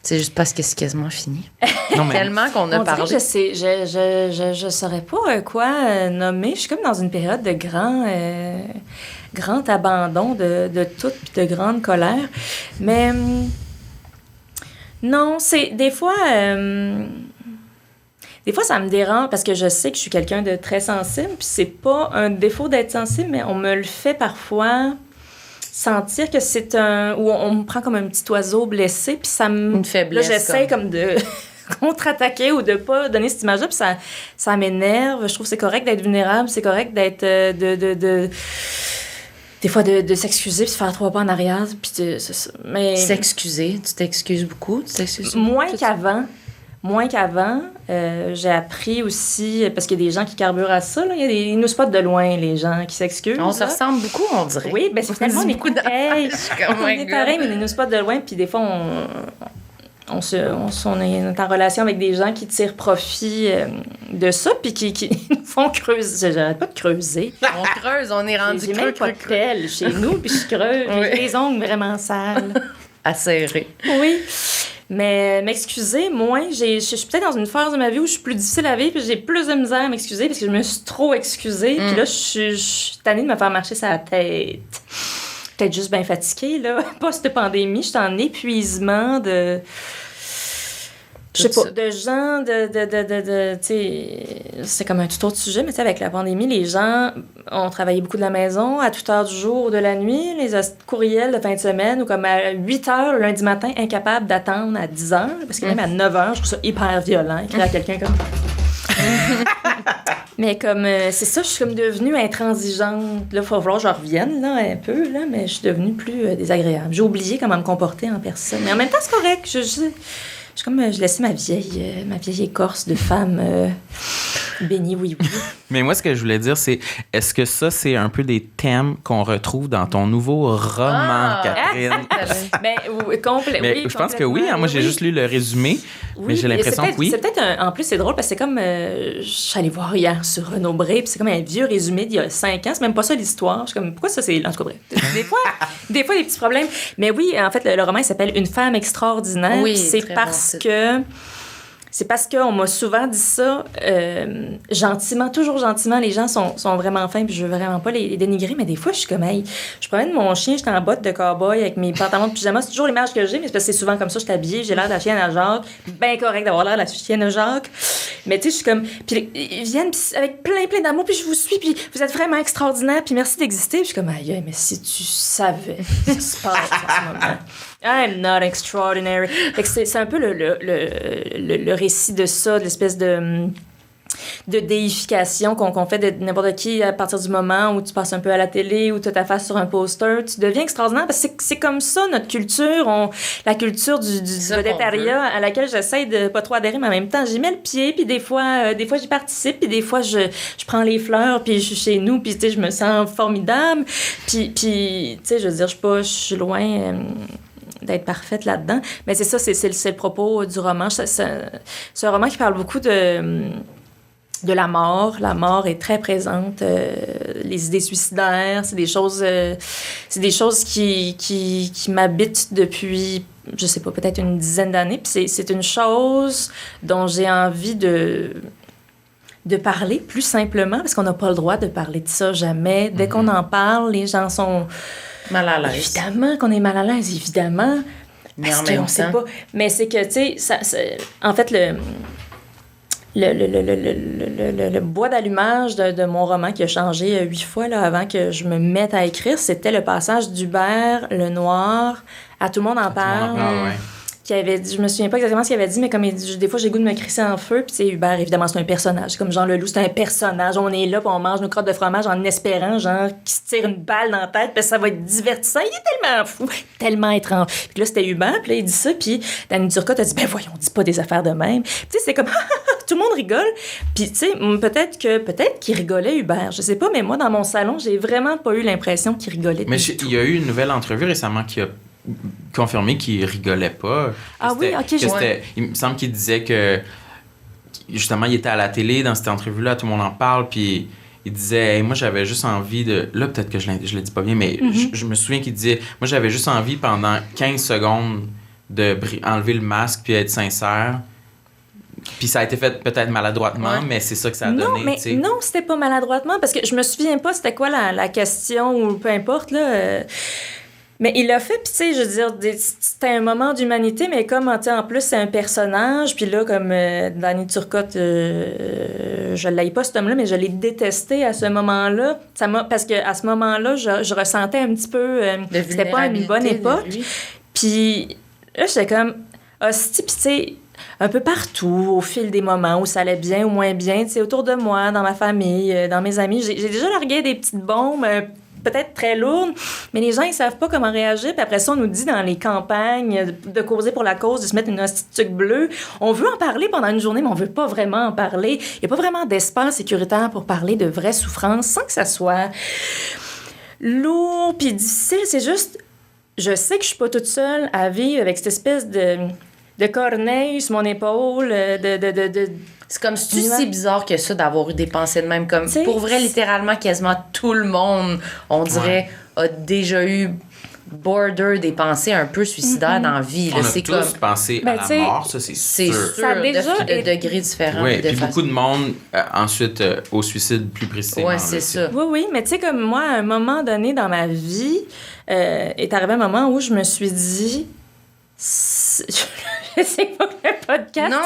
C'est juste parce que c'est quasiment fini.
Non, mais...
Tellement qu'on a parlé.
Je saurais pas quoi nommer. Je suis comme dans une période de grand abandon de tout puis de grande colère. Mais non, c'est des fois ça me dérange parce que je sais que je suis quelqu'un de très sensible. Puis c'est pas un défaut d'être sensible, mais on me le fait parfois sentir que c'est où on me prend comme un petit oiseau blessé, puis ça me...
Une faiblesse.
Là, j'essaie comme de contre-attaquer ou de pas donner cette image-là, puis ça m'énerve. Je trouve que c'est correct d'être vulnérable, c'est correct d'être... des fois, de s'excuser puis de faire 3 pas en arrière, puis c'est ça. Mais...
S'excuser, tu t'excuses beaucoup?
Moins qu'avant, j'ai appris aussi, parce qu'il y a des gens qui carburent à ça, là, ils nous spotent de loin, les gens qui s'excusent.
On se ressemble beaucoup, on dirait.
Oui, bien, c'est finalement, on est
beaucoup
pareil.
On
est pareil, mais ils nous spotent de loin, puis des fois, on est en relation avec des gens qui tirent profit de ça, puis qui nous font creuser. J'arrête pas de creuser.
On creuse, on est rendu
J'ai même pas de pelle chez nous, puis je creuse. J'ai les ongles vraiment sales.
À serrer.
Oui. Mais m'excuser, je suis peut-être dans une phase de ma vie où je suis plus difficile à vivre, puis j'ai plus de misère à m'excuser parce que je me suis trop excusée. Puis là, je suis tannée de me faire marcher sur la tête. Peut-être juste bien fatiguée, là. Post-pandémie, je suis en épuisement de... Je sais pas, de gens, tu sais, c'est comme un tout autre sujet, mais tu sais, avec la pandémie, les gens ont travaillé beaucoup de la maison, à toute heure du jour ou de la nuit, les courriels de fin de semaine, ou comme à 8 heures le lundi matin, incapables d'attendre à 10 heures, parce que même à 9 heures, je trouve ça hyper violent, écrire à quelqu'un comme... Mais comme, c'est ça, je suis comme devenue intransigeante. Là, il va falloir que je revienne, là, un peu, là, mais je suis devenue plus désagréable. J'ai oublié comment me comporter en personne. Mais en même temps, c'est correct, je laissais ma vieille écorce de femme Béni, oui.
Mais moi, ce que je voulais dire, c'est est-ce que ça, c'est un peu des thèmes qu'on retrouve dans ton nouveau roman, Catherine?
Ben, complet,
Mais
oui,
je pense que oui. Hein, moi, j'ai juste lu le résumé, mais j'ai l'impression que oui.
C'est peut-être en plus, c'est drôle parce que c'est comme. Je suis allée voir hier sur Renaud Bré, puis c'est comme un vieux résumé d'il y a 5 ans. C'est même pas ça l'histoire. Je suis comme, pourquoi ça, c'est. En tout cas, bref. Des fois, des petits problèmes. Mais oui, en fait, le roman, il s'appelle Une femme extraordinaire.
Oui,
c'est parce que. C'est parce qu'on m'a souvent dit ça gentiment, toujours gentiment. Les gens sont vraiment fins, puis je veux vraiment pas les dénigrer, mais des fois, je suis comme, hey, je promène mon chien, j'étais en botte de cow-boy avec mes pantalons de pyjama. C'est toujours l'image que j'ai, mais c'est parce que c'est souvent comme ça, je suis habillée, j'ai l'air de la chienne à Jacques. Bien correct d'avoir l'air de la chienne à Jacques. Mais tu sais, je suis comme. Puis ils viennent avec plein d'amour, puis je vous suis, puis vous êtes vraiment extraordinaire, puis merci d'exister. Puis je suis comme, aïe, mais si tu savais ce qui se passe en ce moment. I'm not extraordinary. Fait que c'est un peu le récit de ça, de l'espèce de déification qu'on fait de n'importe qui à partir du moment où tu passes un peu à la télé ou tu as ta face sur un poster. Tu deviens extraordinaire parce que c'est comme ça notre culture, la culture du vedettariat à laquelle j'essaie de pas trop adhérer, mais en même temps, j'y mets le pied, puis des fois j'y participe, puis des fois, je prends les fleurs, puis je suis chez nous, puis tu sais, je me sens formidable. Puis tu sais, je veux dire, je suis loin... d'être parfaite là-dedans. Mais c'est ça, c'est le propos du roman. C'est un roman qui parle beaucoup de la mort. La mort est très présente. Les idées suicidaires, c'est des choses qui m'habitent depuis, je sais pas, peut-être une dizaine d'années. Puis c'est une chose dont j'ai envie de parler plus simplement, parce qu'on n'a pas le droit de parler de ça jamais. Dès qu'on en parle, les gens sont...
mal à l'aise.
Évidemment qu'on est mal à l'aise, évidemment.
Mais
parce
en même
qu'on sait pas. Mais c'est que, tu sais, en fait, le bois d'allumage de mon roman qui a changé 8 fois là, avant que je me mette à écrire, c'était le passage d'Hubert Lenoir à Tout le monde en parle. Qui avait dit, je me souviens pas exactement ce qu'il avait dit, mais comme il dit, des fois, j'ai le goût de me crisser en feu. Puis, tu sais, Hubert, évidemment, c'est un personnage. Comme Jean Leloup, c'est un personnage. On est là, puis on mange nos crottes de fromage en espérant, genre, qu'il se tire une balle dans la tête, puis ça va être divertissant. Il est tellement fou, tellement étrange. Puis là, c'était Hubert, puis là, il dit ça, puis Danny Turcotte a dit, ben voyons, dis pas des affaires de même. Puis, tu sais, c'est comme, tout le monde rigole. Puis, tu sais, peut-être qu'il rigolait, Hubert. Je sais pas, mais moi, dans mon salon, j'ai vraiment pas eu l'impression qu'il rigolait.
Mais il y a eu une nouvelle entrevue récemment qui a confirmé qu'il rigolait pas.
Ah oui, ok.
Il me semble qu'il disait que justement il était à la télé dans cette entrevue-là, tout le monde en parle, puis il disait hey, moi j'avais juste envie de... Là peut-être que je le dis pas bien, mais je me souviens qu'il disait moi j'avais juste envie pendant 15 secondes de enlever le masque puis être sincère. Puis ça a été fait peut-être maladroitement, mais c'est ça que ça a donné.
Mais non, c'était pas maladroitement, parce que je me souviens pas c'était quoi la question ou peu importe, là... Mais il l'a fait, puis tu sais, je veux dire, c'était un moment d'humanité, mais comme, en plus, c'est un personnage, puis là, comme Danny Turcotte, je l'aille pas, cet homme-là, mais je l'ai détesté à ce moment-là. Parce qu'à ce moment-là, je ressentais un petit peu... c'était pas une bonne époque. Puis là, j'étais comme... hostie, puis tu sais... un peu partout, au fil des moments où ça allait bien ou moins bien, tu sais, autour de moi, dans ma famille, dans mes amis. J'ai déjà largué des petites bombes... peut-être très lourde, mais les gens, ils savent pas comment réagir. Puis après ça, on nous dit dans les campagnes de causer pour la cause, de se mettre une hostie de tuque bleue. On veut en parler pendant une journée, mais on veut pas vraiment en parler. Il y a pas vraiment d'espace sécuritaire pour parler de vraies souffrances sans que ça soit lourd puis difficile. C'est juste, je sais que je suis pas toute seule à vivre avec cette espèce de corneille sur mon épaule,
C'est comme si bizarre que ça d'avoir eu des pensées de même. Comme pour vrai, littéralement, quasiment tout le monde, on dirait, a déjà eu des pensées un peu suicidaires dans la vie.
On
là.
a
C'est
tous
comme...
pensé à la mort, ça c'est sûr.
Ça a déjà de degrés différents.
Oui, puis beaucoup de monde ensuite au suicide plus précisément.
Oui, c'est ça.
Oui, mais tu sais, comme moi, à un moment donné dans ma vie, est arrivé un moment où je me suis dit... Je sais pas que le podcast...
Non,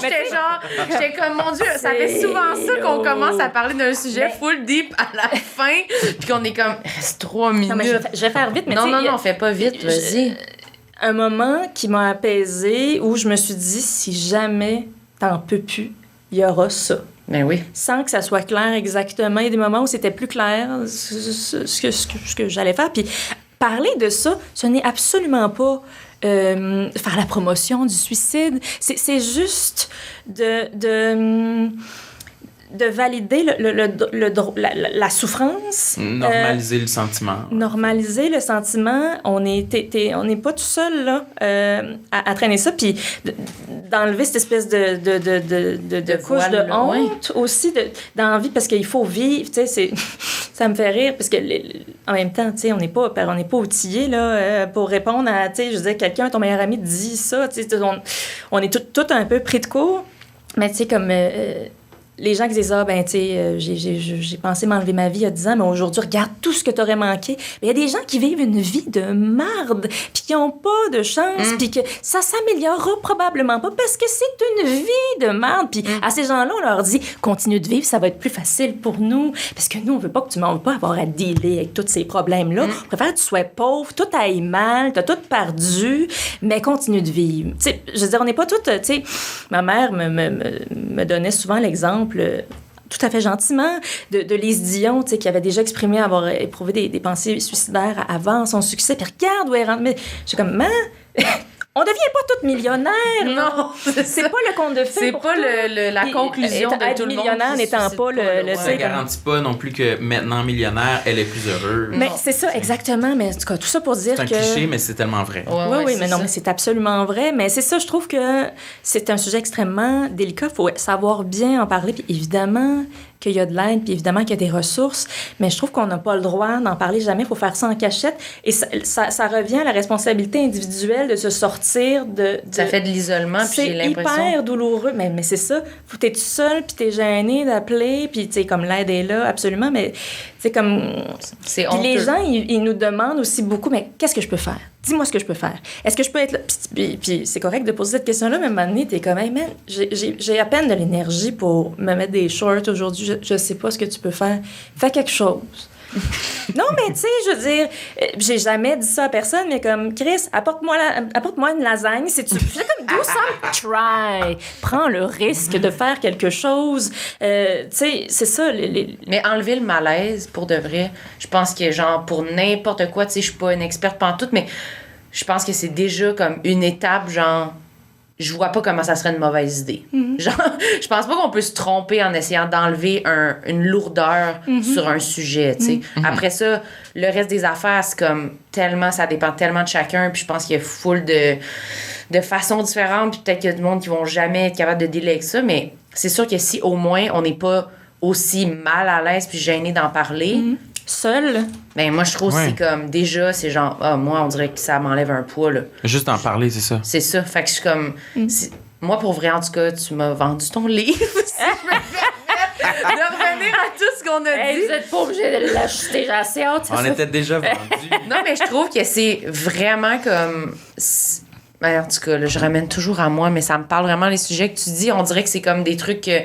j'étais comme, mon Dieu, ça fait souvent ça qu'on commence à parler d'un sujet full deep à la fin, puis qu'on est comme, reste 3 minutes.
Non, mais je vais faire vite, mais
non, fais pas vite, vas-y.
Un moment qui m'a apaisée, où je me suis dit, si jamais t'en peux plus, il y aura ça.
Ben oui.
Sans que ça soit clair exactement. Il y a des moments où c'était plus clair ce que j'allais faire. Puis parler de ça, ce n'est absolument pas... faire la promotion du suicide. C'est juste de de valider la souffrance.
Normaliser le sentiment.
Normaliser le sentiment. On n'est pas tout seul là, à traîner ça. Puis d'enlever cette espèce de couche
voile,
de honte aussi, d'envie, parce qu'il faut vivre. Tu sais, ça me fait rire, parce que en même temps, tu sais, on n'est pas outillés là, pour répondre à, tu sais, je veux dire, quelqu'un, ton meilleur ami, dit ça. Tu sais, on est tout un peu pris de court. Mais tu sais, comme les gens qui disent, ben, tu sais, j'ai pensé m'enlever ma vie il y a 10 ans, mais aujourd'hui, regarde tout ce que tu aurais manqué. Mais il y a des gens qui vivent une vie de marde, puis qui n'ont pas de chance, puis que ça s'améliorera probablement pas parce que c'est une vie de marde. Puis à ces gens-là, on leur dit, continue de vivre, ça va être plus facile pour nous. Parce que nous, on veut pas avoir à dealer avec tous ces problèmes-là. On préfère que tu sois pauvre, tout aille mal, t'as tout perdu, mais continue de vivre. Tu sais, je veux dire, on n'est pas toutes, tu sais, ma mère me donnait souvent l'exemple tout à fait gentiment, de Lise Dion, tu sais, qui avait déjà exprimé avoir éprouvé des pensées suicidaires avant son succès. Puis regarde où elle rentre. Mais je suis comme, on devient pas toutes millionnaires.
Non,
c'est pas le conte de fées.
C'est pas la conclusion de tout le monde.
Millionnaire n'étant pas le
Ça ne garantit pas non plus que maintenant millionnaire, elle est plus heureuse.
Mais c'est ça, exactement. Mais en tout cas, tout ça pour dire que...
C'est un cliché, mais c'est tellement vrai.
Oui, mais non, mais c'est absolument vrai. Mais c'est ça, je trouve que c'est un sujet extrêmement délicat. Il faut savoir bien en parler. Puis évidemment qu'il y a de l'aide, puis évidemment qu'il y a des ressources, mais je trouve qu'on n'a pas le droit d'en parler jamais. Il faut faire ça en cachette. Et ça revient à la responsabilité individuelle de se sortir de
ça fait de l'isolement, puis j'ai l'impression...
C'est hyper douloureux, mais c'est ça. T'es tout seul, puis t'es gêné d'appeler, puis tu sais, comme l'aide est là, absolument, mais c'est comme...
C'est
puis
honteux.
les gens, ils nous demandent aussi beaucoup, mais qu'est-ce que je peux faire? Dis-moi ce que je peux faire. Est-ce que je peux être là? Puis c'est correct de poser cette question-là, mais à un moment donné, t'es comme, hey man, j'ai à peine de l'énergie pour me mettre des shorts aujourd'hui. Je sais pas ce que tu peux faire. Fais quelque chose. Non, mais tu sais, je veux dire, j'ai jamais dit ça à personne, mais comme, Chris, apporte-moi une lasagne. C'est comme, do some try. Prends le risque de faire quelque chose. Tu sais, c'est ça.
Mais enlever le malaise, pour de vrai, je pense que, genre, pour n'importe quoi, tu sais, je suis pas une experte pantoute, mais je pense que c'est déjà comme une étape, genre... Je vois pas comment ça serait une mauvaise idée. Genre, je pense pas qu'on peut se tromper en essayant d'enlever une lourdeur sur un sujet, tu sais. Après ça, le reste des affaires, c'est comme tellement, ça dépend tellement de chacun, puis je pense qu'il y a full de façons différentes, puis peut-être qu'il y a du monde qui vont jamais être capable de dealer avec ça, mais c'est sûr que si au moins on n'est pas aussi mal à l'aise puis gêné d'en parler...
Seul.
Ben moi, je trouve que c'est comme... Déjà, c'est genre... moi, on dirait que ça m'enlève un poids, là.
Juste d'en parler, c'est ça.
C'est ça. Fait que je suis comme... Moi, pour vrai, en tout cas, tu m'as vendu ton livre. Si je me permets de revenir à tout ce qu'on a dit.
Vous êtes pas obligé de l'acheter, j'ai assez hâte.
On était déjà vendus.
Non, mais je trouve que c'est vraiment comme... Ben, en tout cas, là, je ramène toujours à moi, mais ça me parle vraiment les sujets que tu dis. On dirait que c'est comme des trucs que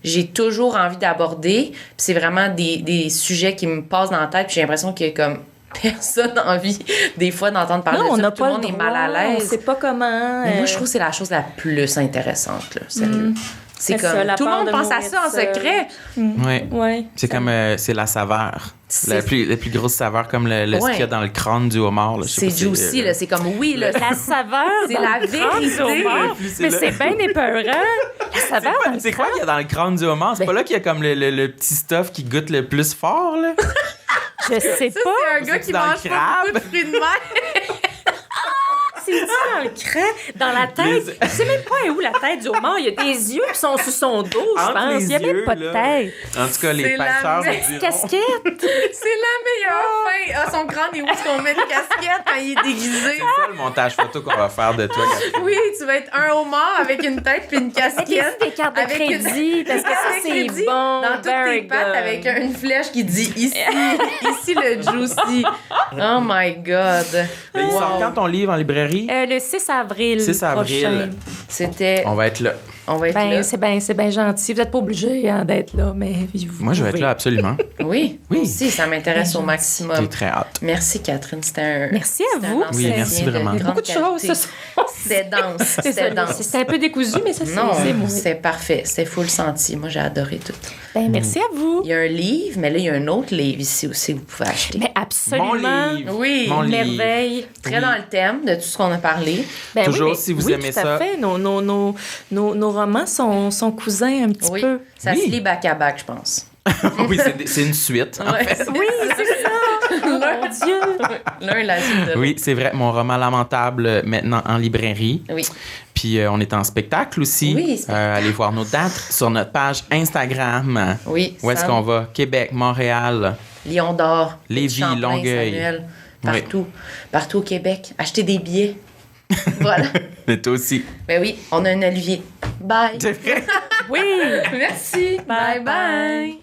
j'ai toujours envie d'aborder. Puis c'est vraiment des sujets qui me passent dans la tête. Puis j'ai l'impression que comme personne n'a envie des fois d'entendre parler de ça. Tout le monde est mal à l'aise.
On sait pas comment.
Mais moi, je trouve que c'est la chose la plus intéressante, là, sérieux. C'est comme
ça,
tout le monde pense à ça en secret.
Oui.
Ouais.
C'est comme c'est la saveur. La plus grosse saveur, comme ce qu'il y a dans le crâne du homard. Là.
C'est juicy, là. C'est comme là.
La saveur.
C'est la vérité.
Mais c'est bien épeurant. La saveur.
C'est quoi qu'il y a dans le crâne du homard? C'est pas là qu'il y a comme le petit stuff qui goûte le plus fort, là?
Je sais pas.
C'est un gars qui mange pas beaucoup de fruits de mer.
C'est dans le cran, dans la tête. Je sais même pas où la tête du homard. Il y a des yeux qui sont sous son dos, je pense. Il n'y a même pas de tête.
En tout cas, les pêcheurs me diront.
Casquette.
C'est la meilleure fin. Ah, son crâne est où est-ce qu'on met une casquette quand il est déguisé?
C'est ça le montage photo qu'on va faire de toi, Catherine.
Oui, tu vas être un homard avec une tête puis une casquette.
Des cartes de crédit, parce que ça, c'est bon.
Dans toutes tes pattes avec une flèche qui dit ici, ici le juicy. Oh my God.
Mais il sort quand ton livre en librairie?
Le 6 avril.
6 avril.
Prochain.
C'était...
On va être là.
On va être là.
C'est bien gentil. Vous n'êtes pas obligé d'être là, mais
moi, je vais être là, absolument.
Oui. Si, ça m'intéresse au maximum.
J'ai très hâte.
Merci, Catherine. C'était un...
Merci à vous.
Oui, merci vraiment.
Beaucoup de choses.
C'était dense. C'était dense.
C'était un peu décousu, mais ça,
Non,
c'est beau.
c'est parfait. C'était full senti. Moi, j'ai adoré tout.
Ben, merci à vous.
Il y a un livre, mais là, il y a un autre livre ici aussi que vous pouvez acheter.
Mais absolument.
Mon livre.
Oui,
Mon livre.
Merveille.
Très dans le thème de tout ce qu'on a parlé.
Ben
Toujours,
mais
si vous aimez
tout à
ça.
fait. Nos romans sont cousins un petit
Oui.
peu.
Ça
Oui.
se lit back à back, je pense.
Oui, c'est une suite. en fait.
Oui, c'est ça. Oh, mon Dieu.
L'un, la suite de l'autre.
Oui, c'est vrai. Mon roman Lamentable, maintenant en librairie.
Oui.
Puis on est en spectacle aussi.
Oui, spectacle.
Allez voir nos dates sur notre page Instagram.
Oui.
Où est-ce
Sam,
qu'on va? Québec, Montréal.
Lion d'Or.
Lévis,
Champlain,
Longueuil.
Samuel, partout. Partout au Québec. Achetez des billets. Voilà.
Mais toi aussi.
Ben oui, on a un olivier. Bye.
C'est vrai?
Oui.
Merci.
Bye,
Bye bye.